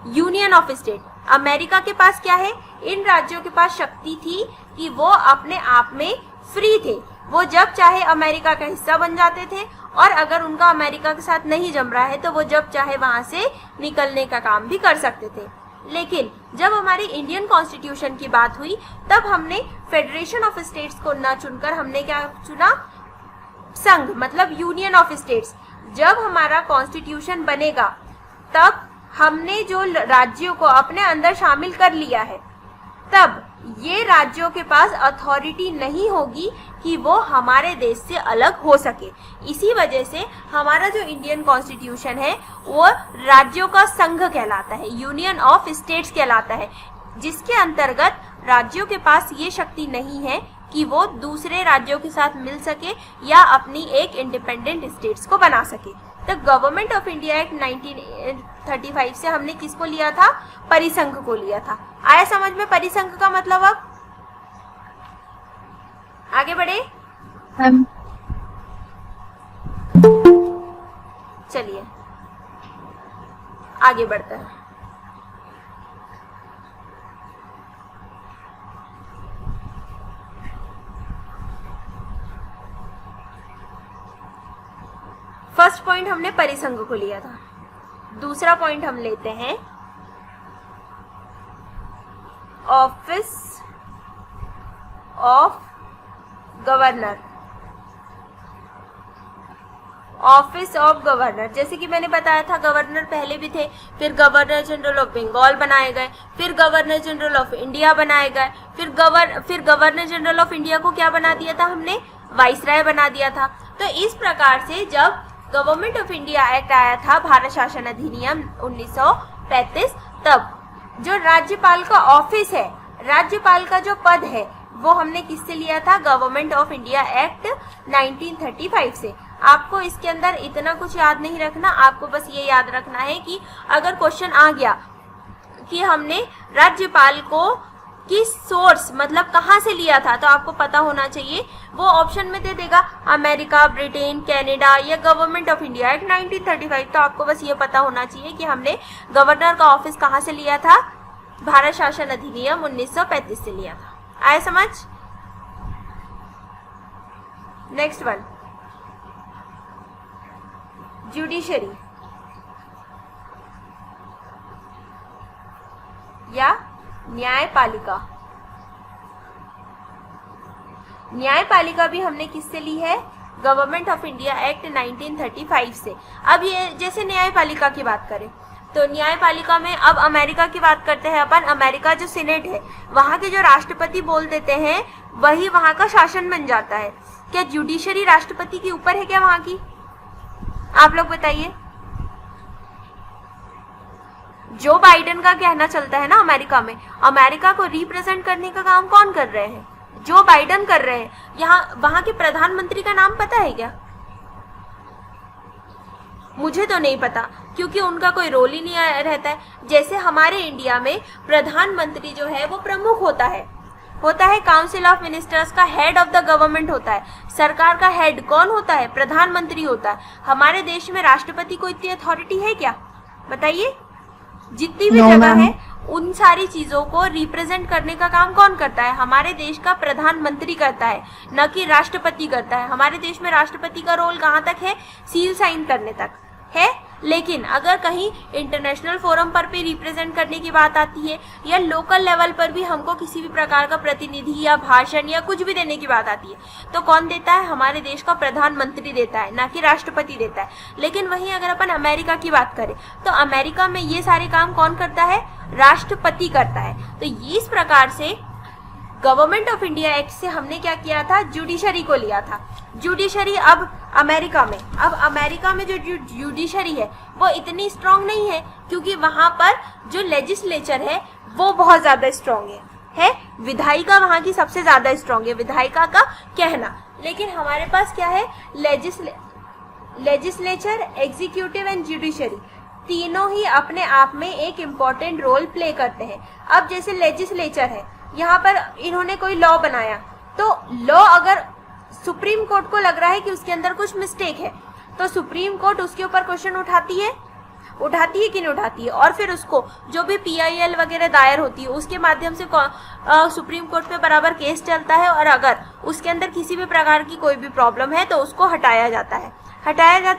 union of state. America के पास क्या है, इन राज्यों के पास शक्ति थी कि वो अपने आप में फ्री थे, वो जब चाहे अमेरिका का हिस्सा बन जाते थे, और अगर उनका अमेरिका के साथ नहीं जम रहा है तो वो जब चाहे वहां से निकलने का काम भी कर सकते थे। लेकिन जब हमारी इंडियन कॉन्स्टिट्यूशन की बात हुई, तब हमने फेडरेशन ऑफ स्टेट्स को न चुनकर हमने क्या चुना, संघ, मतलब यूनियन ऑफ स्टेट्स। जब हमारा कॉन्स्टिट्यूशन बनेगा तब हमने जो राज्यों को अपने अंदर शामिल कर लिया है, तब ये राज्यों के पास अथॉरिटी नहीं होगी कि वो हमारे देश से अलग हो सके। इसी वजह से हमारा जो इंडियन कॉन्स्टिट्यूशन है वो राज्यों का संघ कहलाता है, यूनियन ऑफ स्टेट्स कहलाता है, जिसके अंतर्गत राज्यों के पास ये शक्ति नहीं है कि वो दूसरे राज्यों के साथ मिल सके या अपनी एक इंडिपेंडेंट स्टेट्स को बना सके। तो गवर्नमेंट ऑफ इंडिया एक्ट 1935 से हमने किसको लिया था, परिसंघ को लिया था। आया समझ में परिसंघ का मतलब? अब आगे बढ़े, चलिए आगे बढ़ते हैं। फर्स्ट पॉइंट हमने परिसंघ को लिया था। दूसरा पॉइंट हम लेते हैं office of governor. Office of governor, जैसे कि मैंने बताया था, गवर्नर पहले भी थे, फिर गवर्नर जनरल ऑफ बंगाल बनाए गए, फिर गवर्नर जनरल ऑफ इंडिया बनाए गए, फिर गवर्नर जनरल ऑफ इंडिया को क्या बना दिया था हमने, वाइसराय बना दिया था। तो इस प्रकार से जब गवर्नमेंट ऑफ इंडिया एक्ट आया था, भारत शासन अधिनियम 1935, तब जो राज्यपाल का ऑफिस है, राज्यपाल का जो पद है, वो हमने किससे लिया था? गवर्नमेंट ऑफ इंडिया एक्ट 1935 से। आपको इसके अंदर इतना कुछ याद नहीं रखना, आपको बस ये याद रखना है कि अगर क्वेश्चन आ गया कि हमने राज्यपाल को किस सोर्स मतलब कहाँ से लिया था, तो आपको पता होना चाहिए। वो ऑप्शन में दे देगा अमेरिका, ब्रिटेन, कनाडा या गवर्नमेंट ऑफ इंडिया एक्ट 1935। तो आपको बस ये पता होना चाहिए कि हमने गवर्नर का ऑफिस कहाँ से लिया था? भारत शासन अधिनियम 1935 से लिया था। आए समझ? नेक्स्ट वन, जुडिशरी या न्यायपालिका। न्यायपालिका भी हमने किससे ली है? गवर्नमेंट ऑफ इंडिया एक्ट 1935 से। अब ये जैसे न्यायपालिका की बात करें तो न्यायपालिका में अब अमेरिका की बात करते हैं अपन। अमेरिका जो सीनेट है, वहां के जो राष्ट्रपति बोल देते हैं वही वहां का शासन बन जाता है। क्या जुडिशरी राष्ट्रपति के ऊपर है क्या वहां की? आप लोग बताइए। जो बाइडेन का कहना चलता है ना अमेरिका में, अमेरिका को रिप्रेजेंट करने का काम कौन कर रहे हैं? जो बाइडेन कर रहे हैं। यहाँ वहां के प्रधानमंत्री का नाम पता है क्या? मुझे तो नहीं पता, क्योंकि उनका कोई रोल ही नहीं रहता है। जैसे हमारे इंडिया में प्रधानमंत्री जो है वो प्रमुख होता है काउंसिल ऑफ मिनिस्टर्स का हेड ऑफ द गवर्नमेंट होता है। सरकार का हेड कौन होता है? प्रधानमंत्री होता है। हमारे देश में राष्ट्रपति को इतनी अथॉरिटी है क्या? बताइए। जितनी भी जगह है उन सारी चीजों को रिप्रेजेंट करने का काम कौन करता है? हमारे देश का प्रधानमंत्री करता है, न कि राष्ट्रपति करता है। हमारे देश में राष्ट्रपति का रोल कहाँ तक है? सील साइन करने तक है। लेकिन अगर कहीं इंटरनेशनल फोरम पर भी रिप्रेजेंट करने की बात आती है या लोकल लेवल पर भी हमको किसी भी प्रकार का प्रतिनिधि या भाषण या कुछ भी देने की बात आती है, तो कौन देता है? हमारे देश का प्रधानमंत्री देता है, ना कि राष्ट्रपति देता है। लेकिन वहीं अगर अपन अमेरिका की बात करें तो अमेरिका में ये सारे काम कौन करता है? राष्ट्रपति करता है। तो इस प्रकार से गवर्नमेंट ऑफ इंडिया एक्ट से हमने क्या किया था? जुडिशरी को लिया था। जुडिशरी अब अमेरिका में जो जुडिशरी है वो इतनी स्ट्रांग नहीं है, क्योंकि वहां पर जो लेजिस्लेचर है वो बहुत ज्यादा स्ट्रांग है। विधायिका वहां की सबसे ज्यादा स्ट्रांग है, विधायिका का कहना। लेकिन हमारे पास क्या है? लेजिस्लेचर, एग्जीक्यूटिव एंड जुडिशरी, तीनों ही अपने आप में एक इम्पॉर्टेंट रोल प्ले करते हैं। अब जैसे लेजिस्लेचर है, यहाँ पर इन्होंने कोई लॉ बनाया, तो लॉ अगर सुप्रीम कोर्ट को लग रहा है कि उसके अंदर कुछ मिस्टेक है, तो सुप्रीम कोर्ट उसके ऊपर क्वेश्चन उठाती है कि नहीं उठाती है? और फिर उसको जो भी PIL वगैरह दायर होती है उसके माध्यम से सुप्रीम कोर्ट में बराबर केस चलता है, और अगर उसके अंदर किसी भी प्रकार की कोई भी प्रॉब्लम है तो उसको हटाया जाता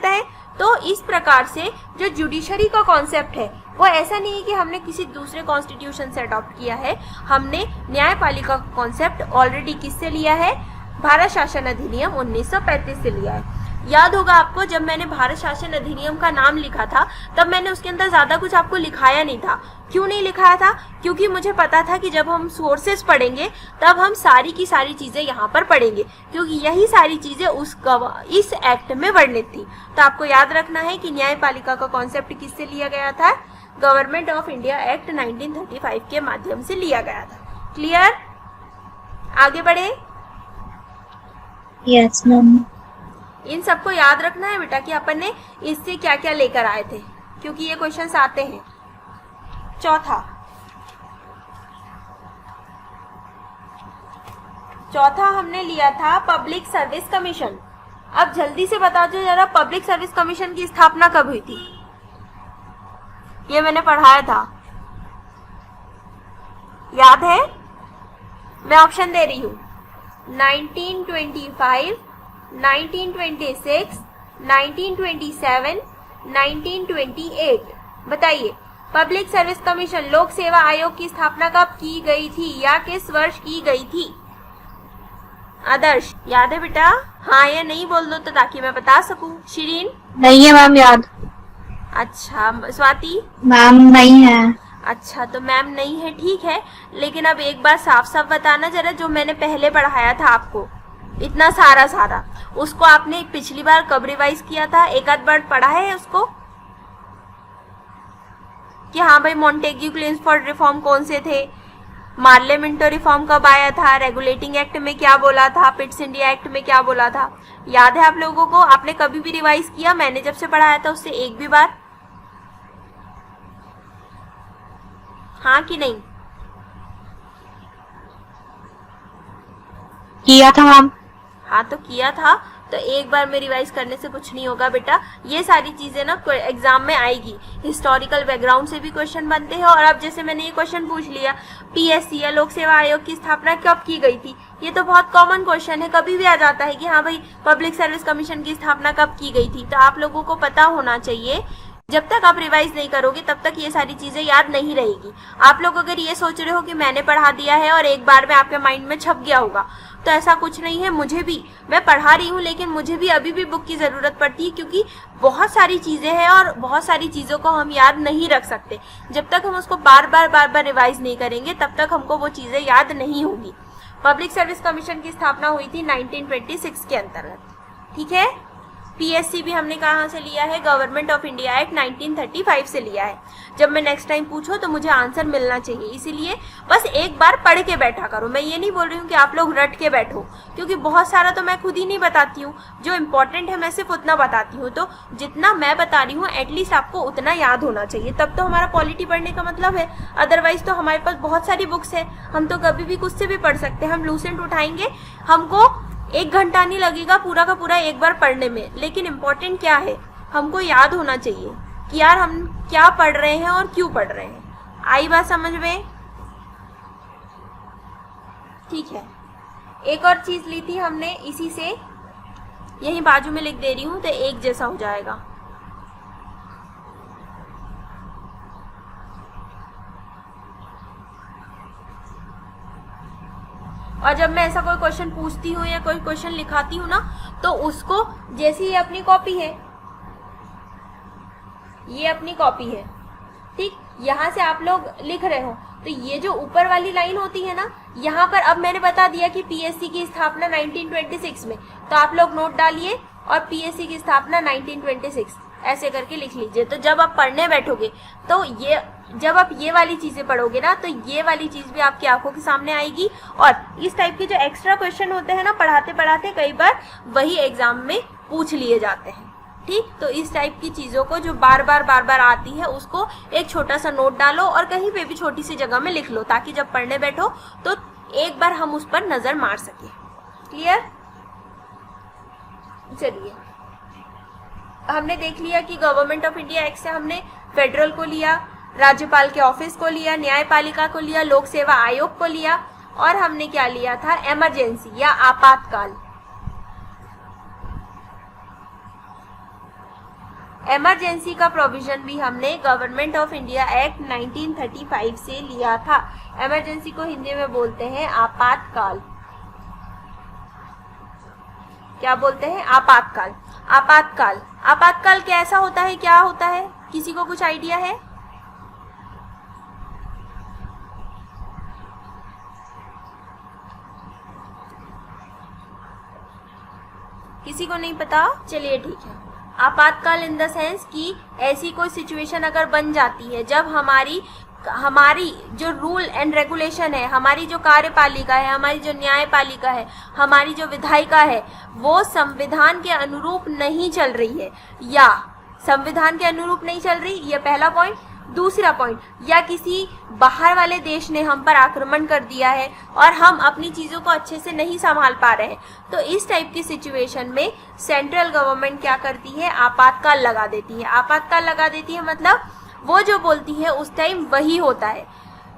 है। तो इस प्रकार से जो जुडिशरी का कॉन्सेप्ट है वो ऐसा नहीं है कि हमने किसी दूसरे कॉन्स्टिट्यूशन से अडॉप्ट किया है। हमने न्यायपालिका का कॉन्सेप्ट ऑलरेडी किससे लिया है? भारत शासन अधिनियम 1935 से लिया है। याद होगा आपको, जब मैंने भारत शासन अधिनियम का नाम लिखा था तब मैंने उसके अंदर ज्यादा कुछ आपको लिखाया नहीं था। क्यों नहीं लिखाया था? क्योंकि मुझे पता था कि जब हम सोर्सेस पढ़ेंगे तब हम सारी की सारी चीजें यहाँ पर पढ़ेंगे, क्योंकि यही सारी चीजें इस एक्ट में वर्णित थी। तो आपको याद रखना है कि न्यायपालिका का कॉन्सेप्ट किससे लिया गया था? गवर्नमेंट ऑफ इंडिया एक्ट 1935 के माध्यम से लिया गया था। क्लियर? आगे बढ़े। Yes ma'am. इन सबको याद रखना है बेटा कि अपन ने इससे क्या क्या लेकर आए थे, क्योंकि ये क्वेश्चंस आते हैं। चौथा हमने लिया था पब्लिक सर्विस कमीशन। अब जल्दी से बता दो जरा, पब्लिक सर्विस कमीशन की स्थापना कब हुई थी? ये मैंने पढ़ाया था, याद है? मैं ऑप्शन दे रही हूँ। 1925, 1926, 1927, 1928। बताइए, पब्लिक सर्विस कमीशन लोक सेवा आयोग की स्थापना कब की गई थी या किस वर्ष की गई थी? आदर्श, याद है बेटा? हाँ या नहीं बोल दो तो ताकि मैं बता सकूं। शिरीन? नहीं है मैम याद। अच्छा, स्वाति? मैम नहीं है। अच्छा, तो मैम नहीं है, ठीक है। लेकिन अब एक बार साफ साफ बताना जरा, जो मैंने पहले पढ़ाया था आपको इतना सारा उसको आपने पिछली बार कब रिवाइज किया था? एक आध बार पढ़ा है उसको? कि हाँ भाई मॉन्टेग्यू क्लिंसफोर्ड रिफॉर्म कौन से थे, मार्ले मिंटो रिफॉर्म कब आया था, रेगुलेटिंग एक्ट में क्या बोला था, पिट्स इंडिया एक्ट में क्या बोला था, याद है आप लोगों को? आपने कभी भी रिवाइज किया मैंने जब से पढ़ाया था उससे एक भी बार? हाँ कि नहीं? किया था मैम। हाँ तो किया था, तो एक बार में रिवाइज करने से कुछ नहीं होगा बेटा। ये सारी चीजें ना एग्जाम में आएगी, हिस्टोरिकल बैकग्राउंड से भी क्वेश्चन बनते हैं। और अब जैसे मैंने ये क्वेश्चन पूछ लिया, पीएससी या लोक सेवा आयोग की स्थापना कब की गई थी, ये तो बहुत कॉमन क्वेश्चन है, कभी भी आ जाता है कि हाँ भाई पब्लिक सर्विस कमीशन की स्थापना कब की गई थी। तो आप लोगों को पता होना चाहिए, जब तक आप रिवाइज नहीं करोगे तब तक ये सारी चीजें याद नहीं रहेगी। आप लोग अगर ये सोच रहे हो कि मैंने पढ़ा दिया है और एक बार में आपके माइंड में छप गया होगा, तो ऐसा कुछ नहीं है। मुझे भी, मैं पढ़ा रही हूँ लेकिन मुझे भी अभी भी बुक की ज़रूरत पड़ती है, क्योंकि बहुत सारी चीज़ें हैं और बहुत सारी चीज़ों को हम याद नहीं रख सकते। जब तक हम उसको बार बार रिवाइज नहीं करेंगे तब तक हमको वो चीज़ें याद नहीं होगी। पब्लिक सर्विस कमीशन की स्थापना हुई थी 1926 के अंतर्गत, ठीक है। पीएससी भी हमने कहाँ से लिया है? गवर्नमेंट ऑफ इंडिया एक्ट 1935 से लिया है। जब मैं नेक्स्ट टाइम पूछो तो मुझे आंसर मिलना चाहिए, इसीलिए बस एक बार पढ़ के बैठा करो। मैं ये नहीं बोल रही हूँ कि आप लोग रट के बैठो, क्योंकि बहुत सारा तो मैं खुद ही नहीं बताती हूँ, जो इम्पोर्टेंट है मैं सिर्फ उतना बताती हूँ। तो जितना मैं बता रही हूँ एटलीस्ट आपको उतना याद होना चाहिए, तब तो हमारा पॉलिटी पढ़ने का मतलब है। अदरवाइज तो हमारे पास बहुत सारी बुक्स है, हम तो कभी भी कुछ से भी पढ़ सकते हैं। हम लूसेंट उठाएंगे, हमको 1 घंटा नहीं लगेगा पूरा का पूरा एक बार पढ़ने में, लेकिन इम्पोर्टेंट क्या है, हमको याद होना चाहिए कि यार हम क्या पढ़ रहे हैं और क्यों पढ़ रहे हैं। आई बात समझ में? ठीक है। एक और चीज ली थी हमने इसी से, यही बाजू में लिख दे रही हूं तो एक जैसा हो जाएगा। और जब मैं ऐसा कोई क्वेश्चन पूछती हूँ या कोई क्वेश्चन लिखाती हूँ ना, तो उसको जैसे ये अपनी कॉपी है, ये अपनी कॉपी है, ठीक, यहाँ से आप लोग लिख रहे हो तो ये जो ऊपर वाली लाइन होती है ना, यहाँ पर अब मैंने बता दिया कि पीएससी की स्थापना 1926 में, तो आप लोग नोट डालिए और पीएससी की स्थापना 1926 ऐसे करके लिख लीजिए। तो जब आप पढ़ने बैठोगे तो ये, जब आप ये वाली चीजें पढ़ोगे ना, तो ये वाली चीज भी आपकी आंखों के सामने आएगी। और इस टाइप के जो एक्स्ट्रा क्वेश्चन होते हैं ना, पढ़ाते पढ़ाते कई बार वही एग्जाम में पूछ लिए जाते हैं, ठीक। तो इस टाइप की चीजों को जो बार बार आती है उसको एक छोटा सा नोट डालो और कहीं पे भी छोटी सी जगह में लिख लो, ताकि जब पढ़ने बैठो तो एक बार हम उस पर नजर मार सके। क्लियर? चलिए, हमने देख लिया कि गवर्नमेंट ऑफ इंडिया एक्ट से हमने फेडरल को लिया, राज्यपाल के ऑफिस को लिया, न्यायपालिका को लिया, लोक सेवा आयोग को लिया, और हमने क्या लिया था? इमरजेंसी या आपातकाल। इमरजेंसी का प्रोविजन भी हमने गवर्नमेंट ऑफ इंडिया एक्ट 1935 से लिया था। इमरजेंसी को हिंदी में बोलते हैं आपातकाल। क्या बोलते हैं? आपातकाल। आपातकाल, आपातकाल कैसा होता है, क्या होता है, किसी को कुछ आइडिया है? किसी को नहीं पता? चलिए ठीक है। आपातकाल इन द सेंस कि ऐसी कोई सिचुएशन अगर बन जाती है जब हमारी जो रूल एंड रेगुलेशन है, हमारी जो कार्यपालिका है, हमारी जो न्यायपालिका है, हमारी जो विधायिका है, वो संविधान के अनुरूप नहीं चल रही है, या संविधान के अनुरूप नहीं चल रही, ये पहला पॉइंट। दूसरा पॉइंट, या किसी बाहर वाले देश ने हम पर आक्रमण कर दिया है और हम अपनी चीज़ों को अच्छे से नहीं संभाल पा रहे हैं, तो इस टाइप की सिचुएशन में सेंट्रल गवर्नमेंट क्या करती है? आपातकाल लगा देती है। आपातकाल लगा देती है मतलब वो जो बोलती है उस टाइम वही होता है।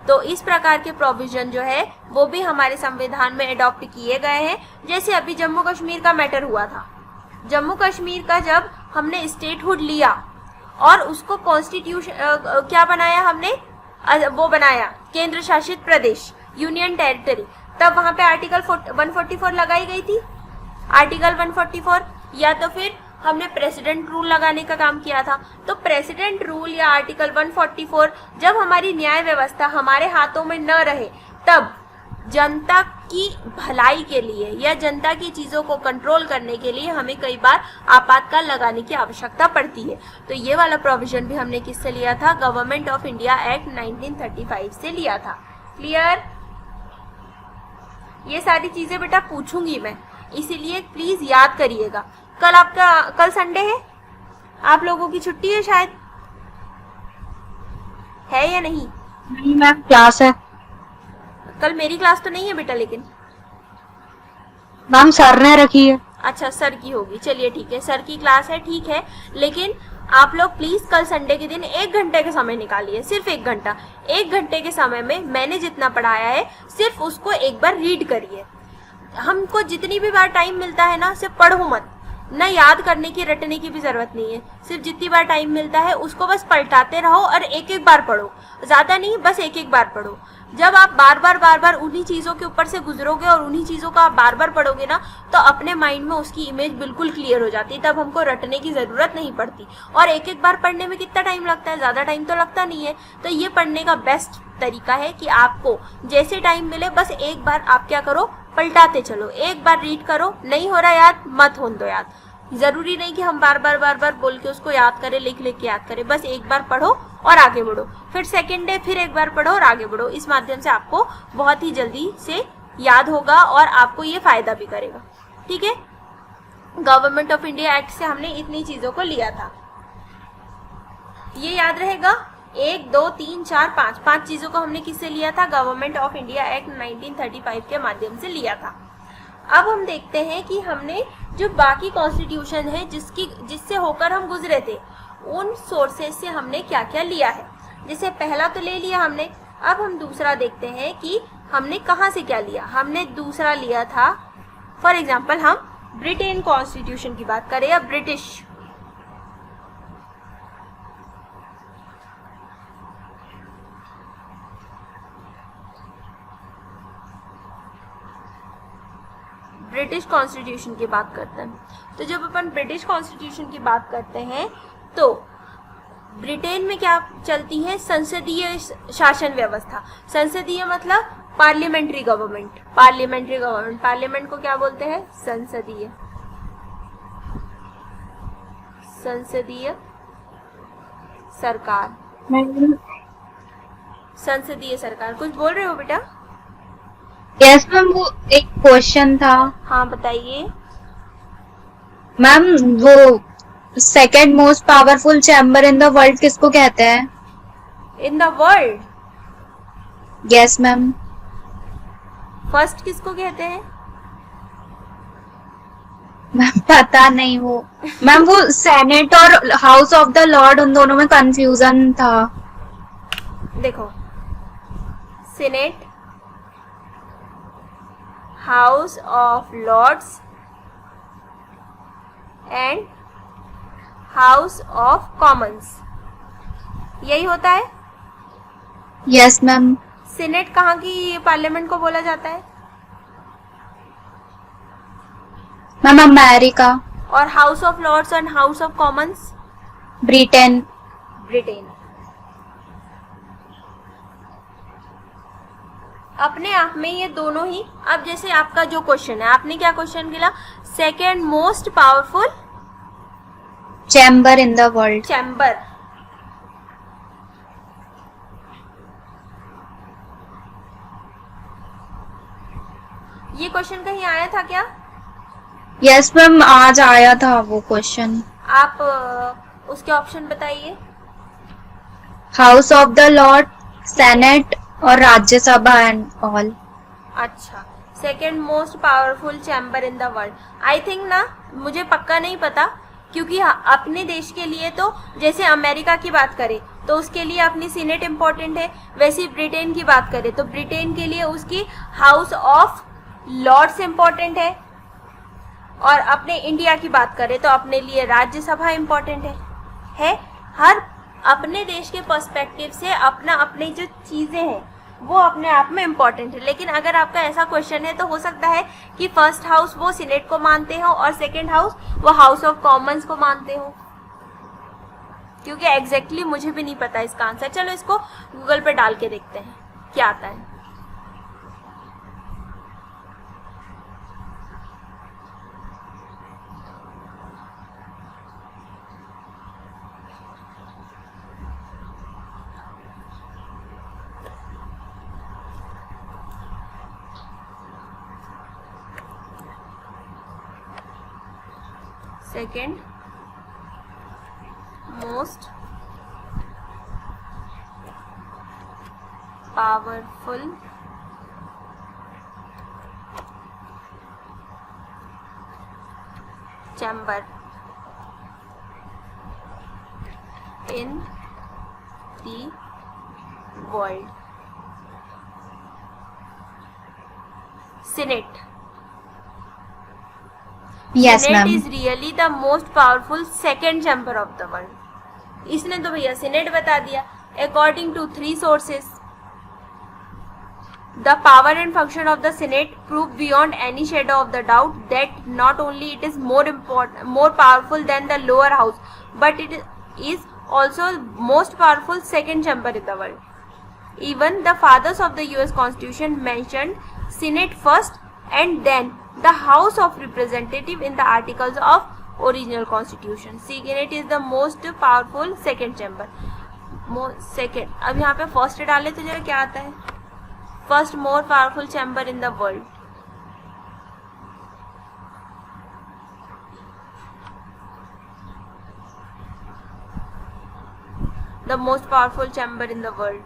तो इस प्रकार के प्रोविजन जो है वो भी हमारे संविधान में अडॉप्ट किए गए हैं। जैसे अभी जम्मू कश्मीर का मैटर हुआ था, जम्मू कश्मीर का जब हमने स्टेटहुड लिया और उसको कॉन्स्टिट्यूशन क्या बनाया हमने, वो बनाया केंद्र शासित प्रदेश, यूनियन टेरिटरी, तब वहां पे आर्टिकल 144 लगाई गई थी, आर्टिकल 144, या तो फिर हमने प्रेसिडेंट रूल लगाने का काम किया था। तो प्रेसिडेंट रूल या आर्टिकल 144 जब हमारी न्याय व्यवस्था हमारे हाथों में न रहे, तब जनता की भलाई के लिए या जनता की चीज़ों को कंट्रोल करने के लिए हमें कई बार आपातकाल लगाने की आवश्यकता पड़ती है। तो ये वाला प्रोविजन भी हमने किससे लिया था? गवर्नमेंट ऑफ इंडिया एक्ट 1935 से लिया था। क्लियर? ये सारी चीज़ें बेटा पूछूंगी मैं, इसीलिए प्लीज़ याद करिएगा। कल संडे है, आप लोगों की छुट्टी है शायद, है या नहीं? नहीं मैम, क्लास है। कल मेरी क्लास तो नहीं है बेटा, लेकिन मैम सर ने रखी है। अच्छा सर की होगी, चलिए ठीक है, सर की क्लास है, ठीक है। लेकिन आप लोग प्लीज कल संडे के दिन 1 घंटे का समय निकालिए, सिर्फ 1 घंटा। 1 घंटे के समय में मैंने जितना पढ़ाया है सिर्फ उसको एक बार रीड करिए। हमको जितनी भी बार टाइम मिलता है ना, सिर्फ पढ़ो मत, ना याद करने की रटने की भी जरूरत नहीं है। सिर्फ जितनी बार टाइम मिलता है उसको बस पलटाते रहो और एक एक बार पढ़ो, ज्यादा नहीं, बस एक एक बार पढ़ो। जब आप बार बार उन्हीं चीज़ों के ऊपर से गुजरोगे और उन्हीं चीज़ों का आप बार बार पढ़ोगे ना, तो अपने माइंड में उसकी इमेज बिल्कुल क्लियर हो जाती है। तब हमको रटने की ज़रूरत नहीं पड़ती। और एक एक बार पढ़ने में कितना टाइम लगता है? ज़्यादा टाइम तो लगता नहीं है। तो ये पढ़ने का बेस्ट तरीका है कि आपको जैसे टाइम मिले बस एक बार आप क्या करो, पलटाते चलो, एक बार रीड करो। नहीं हो रहा याद, मत होने दो याद। जरूरी नहीं कि हम बार बार बोल के उसको याद करें, लिख के याद करें। बस एक बार पढ़ो और आगे बढ़ो, फिर सेकेंड डे फिर एक बार पढ़ो और आगे बढ़ो। इस माध्यम से आपको बहुत ही जल्दी से याद होगा और आपको ये फायदा भी करेगा। ठीक है, गवर्नमेंट ऑफ इंडिया एक्ट से हमने इतनी चीजों को लिया था, ये याद रहेगा। 1 2 3 4 5 चीजों को हमने किससे लिया था? गवर्नमेंट ऑफ इंडिया एक्ट 1935 के माध्यम से लिया था। अब हम देखते हैं कि हमने जो बाकी कॉन्स्टिट्यूशन है जिससे होकर हम गुजरे थे, उन सोर्सेज से हमने क्या क्या लिया है। जैसे पहला तो ले लिया हमने, अब हम दूसरा देखते हैं कि हमने कहाँ से क्या लिया। हमने दूसरा लिया था, फॉर एग्जाम्पल हम ब्रिटेन कॉन्स्टिट्यूशन की बात करें या ब्रिटिश, ब्रिटिश कॉन्स्टिट्यूशन की बात करते हैं। तो जब अपन ब्रिटिश कॉन्स्टिट्यूशन की बात करते हैं तो ब्रिटेन में क्या चलती है? संसदीय शासन व्यवस्था। संसदीय मतलब पार्लियामेंट्री गवर्नमेंट। पार्लियामेंट को क्या बोलते हैं? संसदीय सरकार। संसदीय सरकार। कुछ बोल रहे हो बेटा? यस मैम, वो एक क्वेश्चन था। हाँ बताइए मैम, वो second most powerful chamber in the world किसको कहते हैं? In the world? Yes ma'am. First किसको कहते हैं? मैम पता नहीं वो। मैम वो सेनेट और हाउस ऑफ द लॉर्ड, उन दोनों में कंफ्यूजन था। देखो, senate, house of Lord's and house of commons, यही होता है। Yes ma'am. सीनेट कहाँ की पार्लियामेंट को बोला जाता है? Ma'am America. और House of Lord's and house of Commons? Britain. Britain. अपने आप में ये दोनों ही। अब जैसे आपका जो क्वेश्चन है, आपने क्या क्वेश्चन गिला? Second most powerful chamber in the world. Chamber. ये क्वेश्चन कहीं आया था क्या? यस मैम, आज आया था वो क्वेश्चन। आप उसके ऑप्शन बताइए। House of the Lord, senate और राज्यसभा एंड ऑल। अच्छा, second most powerful chamber in the world. I think ना, मुझे पक्का नहीं पता, क्योंकि अपने देश के लिए तो जैसे अमेरिका की बात करें तो उसके लिए अपनी सीनेट इम्पोर्टेंट है, वैसे ही ब्रिटेन की बात करें तो ब्रिटेन के लिए उसकी हाउस ऑफ लॉर्ड्स इम्पोर्टेंट है, और अपने इंडिया की बात करें तो अपने लिए राज्यसभा इम्पोर्टेंट है। हर अपने देश के पर्सपेक्टिव से अपने जो चीज़ें हैं वो अपने आप में इम्पोर्टेंट है। लेकिन अगर आपका ऐसा क्वेश्चन है तो हो सकता है कि फर्स्ट हाउस वो सीनेट को मानते हो और सेकंड हाउस वो हाउस ऑफ कॉमन्स को मानते हो, क्योंकि एग्जैक्टली मुझे भी नहीं पता इसका आंसर। चलो इसको गूगल पे डाल के देखते हैं क्या आता है। Second most powerful chamber in the world, Senate. Yes, Senate ma'am. is really the most powerful second chamber of the world. इसने तो भैया Senate बता दिया. According to 3 sources, the power and function of the Senate prove beyond any shadow of the doubt that not only it is more powerful than the lower house, but it is also most powerful second chamber in the world. Even the fathers of the US Constitution mentioned Senate first and then the House of Representatives in the articles of original Constitution. Senate is the most powerful second chamber. Second, अब यहाँ पे first डाले तो जरा क्या आता है? First more powerful chamber in the world. The most powerful chamber in the world.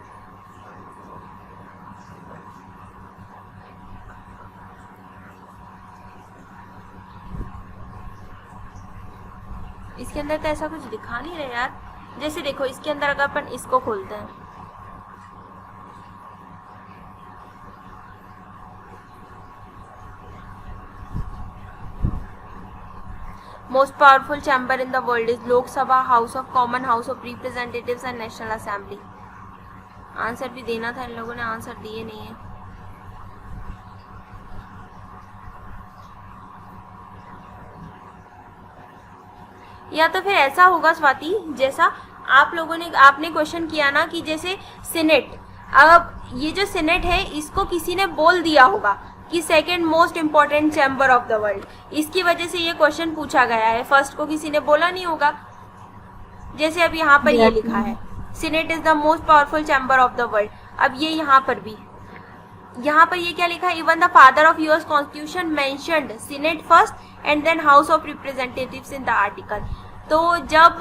इसके अंदर तो ऐसा कुछ दिखा नहीं रहा यार. जैसे देखो इसके अंदर अगर अपन इसको खोलते हैं, most powerful chamber in the world is Lok Sabha, house of common, house of representatives and national assembly. Answer भी देना था, इन लोगों ने आंसर दिए नहीं है. या तो फिर ऐसा होगा स्वाति, जैसा आप लोगों ने आपने क्वेश्चन किया ना कि जैसे सीनेट, अब ये जो सीनेट है इसको किसी ने बोल दिया होगा कि second most important chamber of the world, इसकी वजह से ये क्वेश्चन पूछा गया है. फर्स्ट को किसी ने बोला नहीं होगा. जैसे अब यहाँ पर ये लिखा है senate is the most powerful chamber of the world. अब ये यहाँ पर भी, यहाँ पर ये क्या लिखा है? Even the father of US constitution mentioned senate first and then house of representatives in the article. तो जब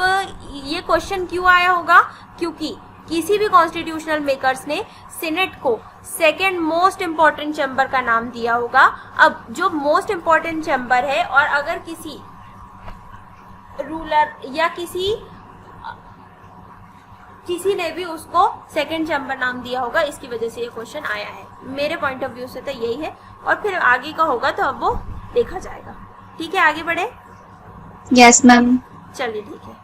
ये क्वेश्चन क्यों आया होगा? क्योंकि किसी भी कॉन्स्टिट्यूशनल मेकर्स ने सीनेट को सेकेंड मोस्ट इम्पॉर्टेंट चैम्बर का नाम दिया होगा. अब जो मोस्ट इम्पॉर्टेंट चैम्बर है और अगर किसी रूलर या किसी ने भी उसको सेकेंड चैम्बर नाम दिया होगा, इसकी वजह से ये क्वेश्चन आया है. मेरे पॉइंट ऑफ व्यू से तो यही है, और फिर आगे का होगा तो अब वो देखा जाएगा. ठीक है, आगे बढ़े. Yes ma'am. चलिए ठीक है.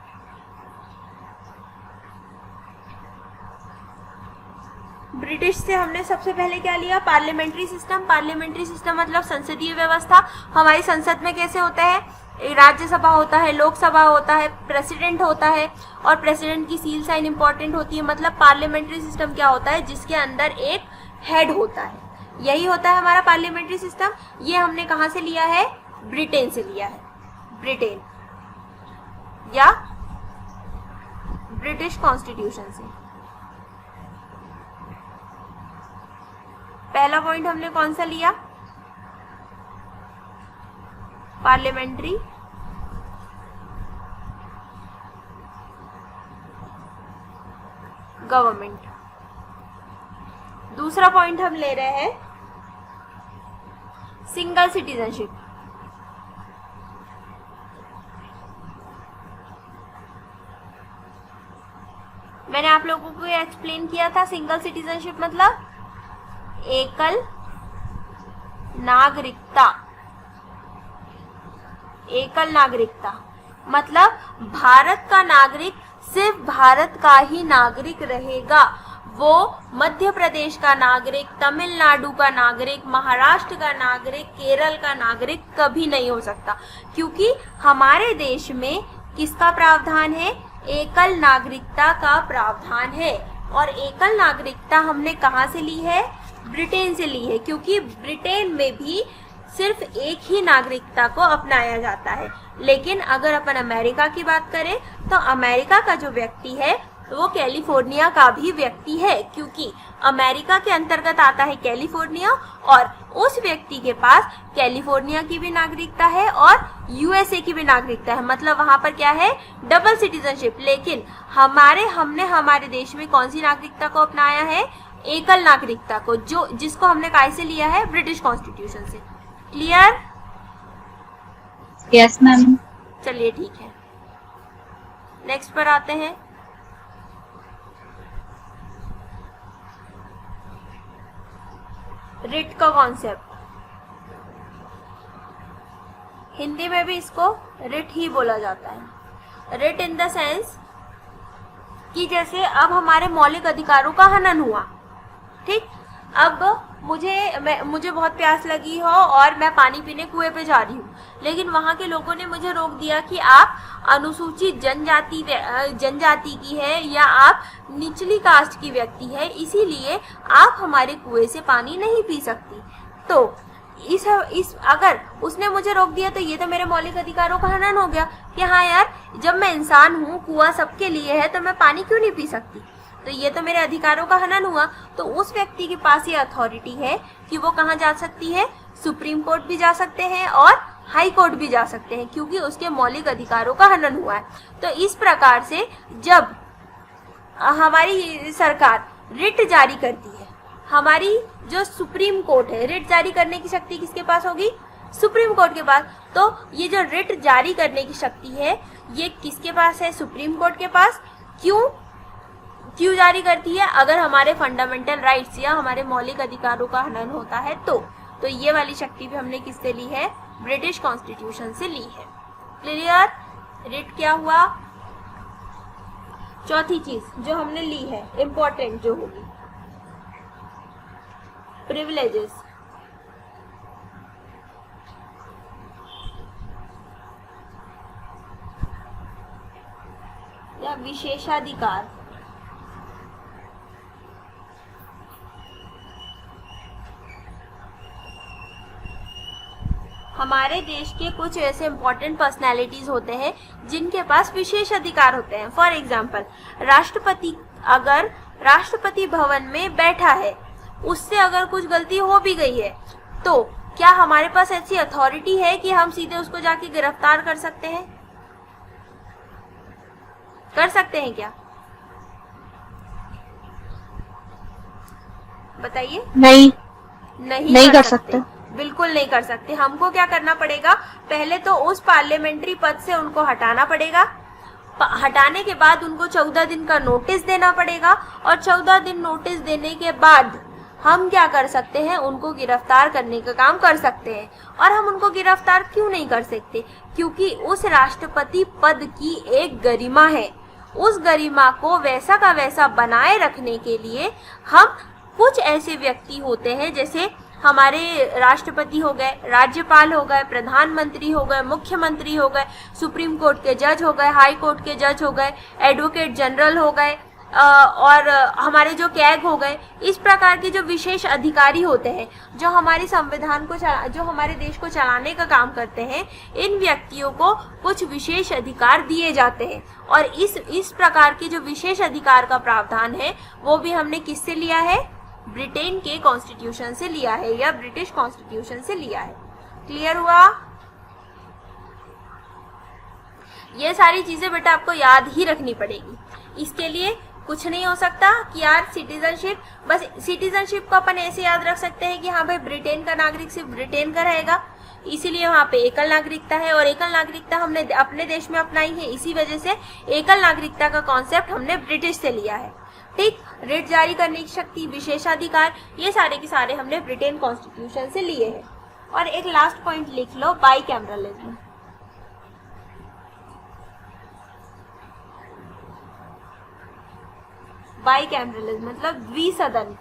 ब्रिटिश से हमने सबसे पहले क्या लिया? Parliamentary system. पार्लियामेंट्री सिस्टम मतलब संसदीय व्यवस्था. हमारी संसद में कैसे होता है? राज्यसभा होता है, लोकसभा होता है, प्रेसिडेंट होता है, और प्रेसिडेंट की सील साइन इंपॉर्टेंट होती है. मतलब पार्लियामेंट्री सिस्टम क्या होता है? जिसके अंदर एक हेड होता है. यही होता है हमारा पार्लियामेंट्री सिस्टम. ये हमने कहाँ से लिया है? ब्रिटेन से लिया है. ब्रिटेन या ब्रिटिश कॉन्स्टिट्यूशन से. पहला पॉइंट हमने कौन सा लिया? Parliamentary government. दूसरा पॉइंट हम ले रहे हैं सिंगल सिटीजनशिप. मैंने आप लोगों को एक्सप्लेन किया था. सिंगल सिटीजनशिप मतलब एकल नागरिकता. एकल नागरिकता मतलब भारत का नागरिक सिर्फ भारत का ही नागरिक रहेगा. वो मध्य प्रदेश का नागरिक, तमिलनाडु का नागरिक, महाराष्ट्र का नागरिक, केरल का नागरिक कभी नहीं हो सकता. क्योंकि हमारे देश में किसका प्रावधान है? एकल नागरिकता का प्रावधान है. और एकल नागरिकता हमने कहाँ से ली है? ब्रिटेन से ली है. क्योंकि ब्रिटेन में भी सिर्फ एक ही नागरिकता को अपनाया जाता है. लेकिन अगर अपन अमेरिका की बात करें तो अमेरिका का जो व्यक्ति है तो वो कैलिफोर्निया का भी व्यक्ति है, क्योंकि अमेरिका के अंतर्गत आता है कैलिफोर्निया और उस व्यक्ति के पास कैलिफोर्निया की भी नागरिकता है और यूएसए की भी नागरिकता है, मतलब वहां पर क्या है, डबल सिटीजनशिप। लेकिन हमने हमारे देश में कौन सी नागरिकता को अपनाया है, एकल नागरिकता को, जिसको हमने काय से लिया है, ब्रिटिश कॉन्स्टिट्यूशन से। क्लियर? Yes ma'am. चलिए ठीक है, नेक्स्ट पर आते हैं। रिट का कॉन्सेप्ट, हिंदी में भी इसको रिट ही बोला जाता है। रिट इन द सेंस कि जैसे अब हमारे मौलिक अधिकारों का हनन हुआ, ठीक, अब मुझे बहुत प्यास लगी हो और मैं पानी पीने कुएं पे जा रही हूँ, लेकिन वहाँ के लोगों ने मुझे रोक दिया कि आप अनुसूचित जनजाति की है या आप निचली कास्ट की व्यक्ति है, इसीलिए आप हमारे कुएं से पानी नहीं पी सकती। तो अगर उसने मुझे रोक दिया तो ये तो मेरे मौलिक अधिकारों का हनन हो गया कि हाँ यार, जब मैं इंसान हूँ, कुआं सबके लिए है, तो मैं पानी क्यों नहीं पी सकती, तो ये तो मेरे अधिकारों का हनन हुआ। तो उस व्यक्ति के पास ये अथॉरिटी है कि वो कहाँ जा सकती है, सुप्रीम कोर्ट भी जा सकते हैं और हाई कोर्ट भी जा सकते हैं, क्योंकि उसके मौलिक अधिकारों का हनन हुआ है। तो इस प्रकार से जब हमारी सरकार रिट जारी करती है, हमारी जो सुप्रीम कोर्ट है, रिट जारी करने की शक्ति किसके पास होगी, सुप्रीम कोर्ट के पास। तो ये जो रिट जारी करने की शक्ति है, ये किसके पास है, सुप्रीम कोर्ट के पास। क्यों जारी करती है, अगर हमारे फंडामेंटल राइट्स या हमारे मौलिक अधिकारों का हनन होता है तो ये वाली शक्ति भी हमने किससे ली है, ब्रिटिश कॉन्स्टिट्यूशन से ली है। क्लियर? रिट क्या हुआ? चौथी चीज जो हमने ली है, इंपॉर्टेंट जो होगी, प्रिविलेजेस। या विशेषाधिकार। हमारे देश के कुछ ऐसे इंपॉर्टेंट पर्सनैलिटीज होते हैं जिनके पास विशेष अधिकार होते हैं। फॉर एग्जाम्पल, राष्ट्रपति अगर राष्ट्रपति भवन में बैठा है, उससे अगर कुछ गलती हो भी गई है, तो क्या हमारे पास ऐसी अथॉरिटी है कि हम सीधे उसको जाके गिरफ्तार कर सकते हैं? कर सकते हैं क्या, बताइए? नहीं कर सकते, बिल्कुल नहीं कर सकते। हमको क्या करना पड़ेगा, पहले तो उस पार्लियामेंट्री पद से उनको हटाना पड़ेगा, हटाने के बाद उनको 14 दिन का नोटिस देना पड़ेगा, और 14 दिन नोटिस देने के बाद हम क्या कर सकते हैं, उनको गिरफ्तार करने का काम कर सकते हैं। और हम उनको गिरफ्तार क्यों नहीं कर सकते, क्योंकि उस राष्ट्रपति पद की एक गरिमा है, उस गरिमा को वैसा का वैसा बनाए रखने के लिए हम कुछ ऐसे व्यक्ति होते हैं, जैसे हमारे राष्ट्रपति हो गए, राज्यपाल हो गए, प्रधानमंत्री हो गए, मुख्यमंत्री हो गए, सुप्रीम कोर्ट के जज हो गए, हाई कोर्ट के जज हो गए, एडवोकेट जनरल हो गए, और हमारे जो कैग हो गए। इस प्रकार के जो विशेष अधिकारी होते हैं, जो हमारे संविधान को जो हमारे देश को चलाने का काम करते हैं, इन व्यक्तियों को कुछ विशेष अधिकार दिए जाते हैं। और इस प्रकार के जो विशेष अधिकार का प्रावधान है, वो भी हमने किससे लिया है, ब्रिटेन के कॉन्स्टिट्यूशन से लिया है, या ब्रिटिश कॉन्स्टिट्यूशन से लिया है। क्लियर हुआ? ये सारी चीजें बेटा आपको याद ही रखनी पड़ेगी। इसके लिए कुछ नहीं हो सकता कि यार सिटीजनशिप, बस सिटीजनशिप को अपन ऐसे याद रख सकते हैं कि हाँ भाई, ब्रिटेन का नागरिक सिर्फ ब्रिटेन का रहेगा, इसीलिए वहाँ पे एकल नागरिकता है, और एकल नागरिकता हमने अपने देश में अपनाई है, इसी वजह से एकल नागरिकता का कॉन्सेप्ट हमने ब्रिटिश से लिया है। ठीक, रिट जारी करने की शक्ति, विशेषाधिकार, ये सारे के सारे हमने ब्रिटेन कॉन्स्टिट्यूशन से लिए हैं। और एक लास्ट पॉइंट लिख लो, बाईकैमरलिज्म। बाईकैमरलिज्म मतलब द्विसदन।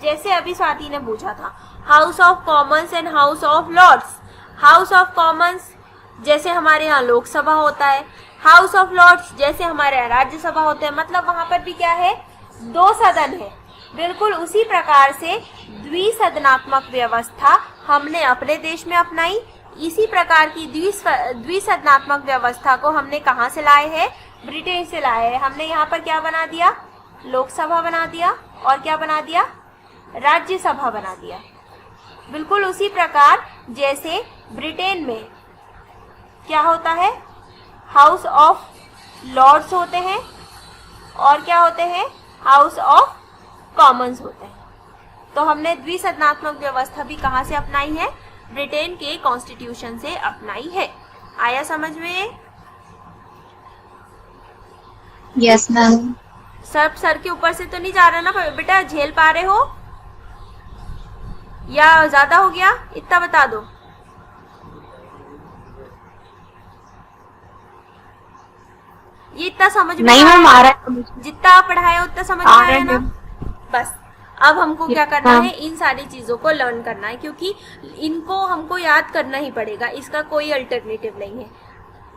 जैसे अभी स्वाति ने पूछा था, house of commons and house of lords. House of commons जैसे हमारे यहाँ लोकसभा होता है, हाउस ऑफ लॉर्ड्स जैसे हमारे यहाँ राज्यसभा होते हैं, मतलब वहां पर भी क्या है, 2 सदन है। बिल्कुल उसी प्रकार से द्विसदनात्मक व्यवस्था हमने अपने देश में अपनाई, इसी प्रकार की द्विसदनात्मक व्यवस्था को हमने कहाँ से लाए हैं? ब्रिटेन से लाए हैं। हमने यहाँ पर क्या बना दिया? लोकसभा बना दिया और क्या बना दिया? राज्यसभा बना दिया। बिल्कुल उसी प्रकार जैसे ब्रिटेन में क्या होता है? हाउस ऑफ लॉर्ड्स होते हैं और क्या होते हैं? हाउस ऑफ कॉमन्स होते हैं। तो हमने द्विसदनात्मक व्यवस्था भी कहाँ से अपनाई है? ब्रिटेन के कॉन्स्टिट्यूशन से अपनाई है। आया समझ में? Yes ma'am. सब सर के ऊपर से तो नहीं जा रहा ना बेटा? झेल पा रहे हो या ज्यादा हो गया? इतना बता दो। ये इतना समझ में नहीं मैम, आ रहा है। जितना आप पढ़ाए उतना समझ में आया ना? बस अब हमको क्या करना है? इन सारी चीजों को लर्न करना है, क्योंकि इनको हमको याद करना ही पड़ेगा, इसका कोई अल्टरनेटिव नहीं है।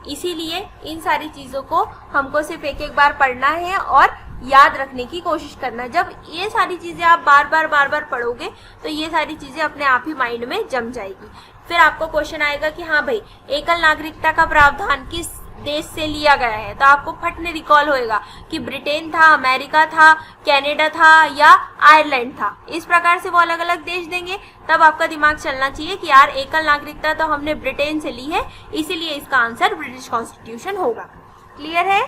इसीलिए इन सारी चीजों को हमको सिर्फ एक एक बार पढ़ना है और याद रखने की कोशिश करना है। जब ये सारी चीजें आप बार बार पढ़ोगे तो ये सारी चीजें अपने आप ही माइंड में जम जाएगी। फिर आपको क्वेश्चन आएगा कि हाँ भाई, एकल नागरिकता का प्रावधान किस देश से लिया गया है, तो आपको फट ने रिकॉल होएगा कि ब्रिटेन था, अमेरिका था, कनाडा था या आयरलैंड था। इस प्रकार से वो अलग अलग देश देंगे, तब आपका दिमाग चलना चाहिए कि यार एकल नागरिकता तो हमने ब्रिटेन से ली है, इसीलिए इसका आंसर ब्रिटिश कॉन्स्टिट्यूशन होगा। क्लियर है?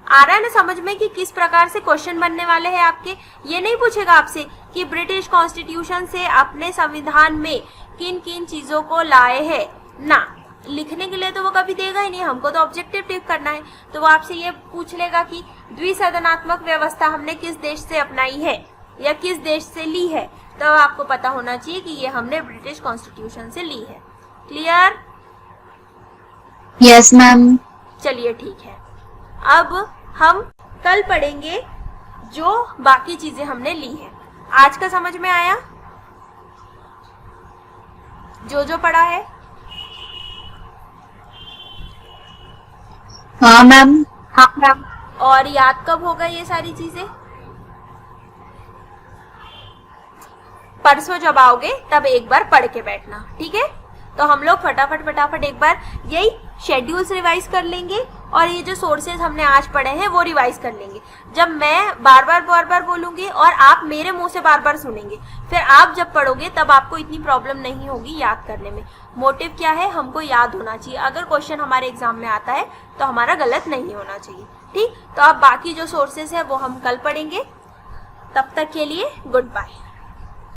आ रहा है ना समझ में कि किस प्रकार से क्वेश्चन बनने वाले हैं आपके? ये नहीं पूछेगा आपसे कि ब्रिटिश कॉन्स्टिट्यूशन से अपने संविधान में किन किन चीजों को लाए हैं ना, लिखने के लिए तो वो कभी देगा ही नहीं, हमको तो ऑब्जेक्टिव करना है। तो वो आपसे ये पूछ लेगा कि द्विसदनात्मक व्यवस्था हमने किस देश से अपनाई है या किस देश से ली है, तो आपको पता होना चाहिए कि ये हमने ब्रिटिश कॉन्स्टिट्यूशन से ली है। क्लियर? Yes ma'am. चलिए ठीक है, अब हम कल पढ़ेंगे जो बाकी चीजें हमने ली हैं। आज का समझ में आया जो पढ़ा है? हाँ मैम। हाँ मैम। और याद कब होगा ये सारी चीजें? परसों जब आओगे तब एक बार पढ़ के बैठना, ठीक है? तो हम लोग फटाफट एक बार यही शेड्यूल्स रिवाइज कर लेंगे और ये जो सोर्सेज हमने आज पढ़े हैं वो रिवाइज कर लेंगे। जब मैं बार बार बोलूंगी और आप मेरे मुंह से बार बार सुनेंगे, फिर आप जब पढ़ोगे तब आपको इतनी प्रॉब्लम नहीं होगी याद करने में। मोटिव क्या है? हमको याद होना चाहिए। अगर क्वेश्चन हमारे एग्जाम में आता है तो हमारा गलत नहीं होना चाहिए, ठीक? तो अब बाकी जो सोर्सेज है वो हम कल पढ़ेंगे। तब तक के लिए गुड बाय।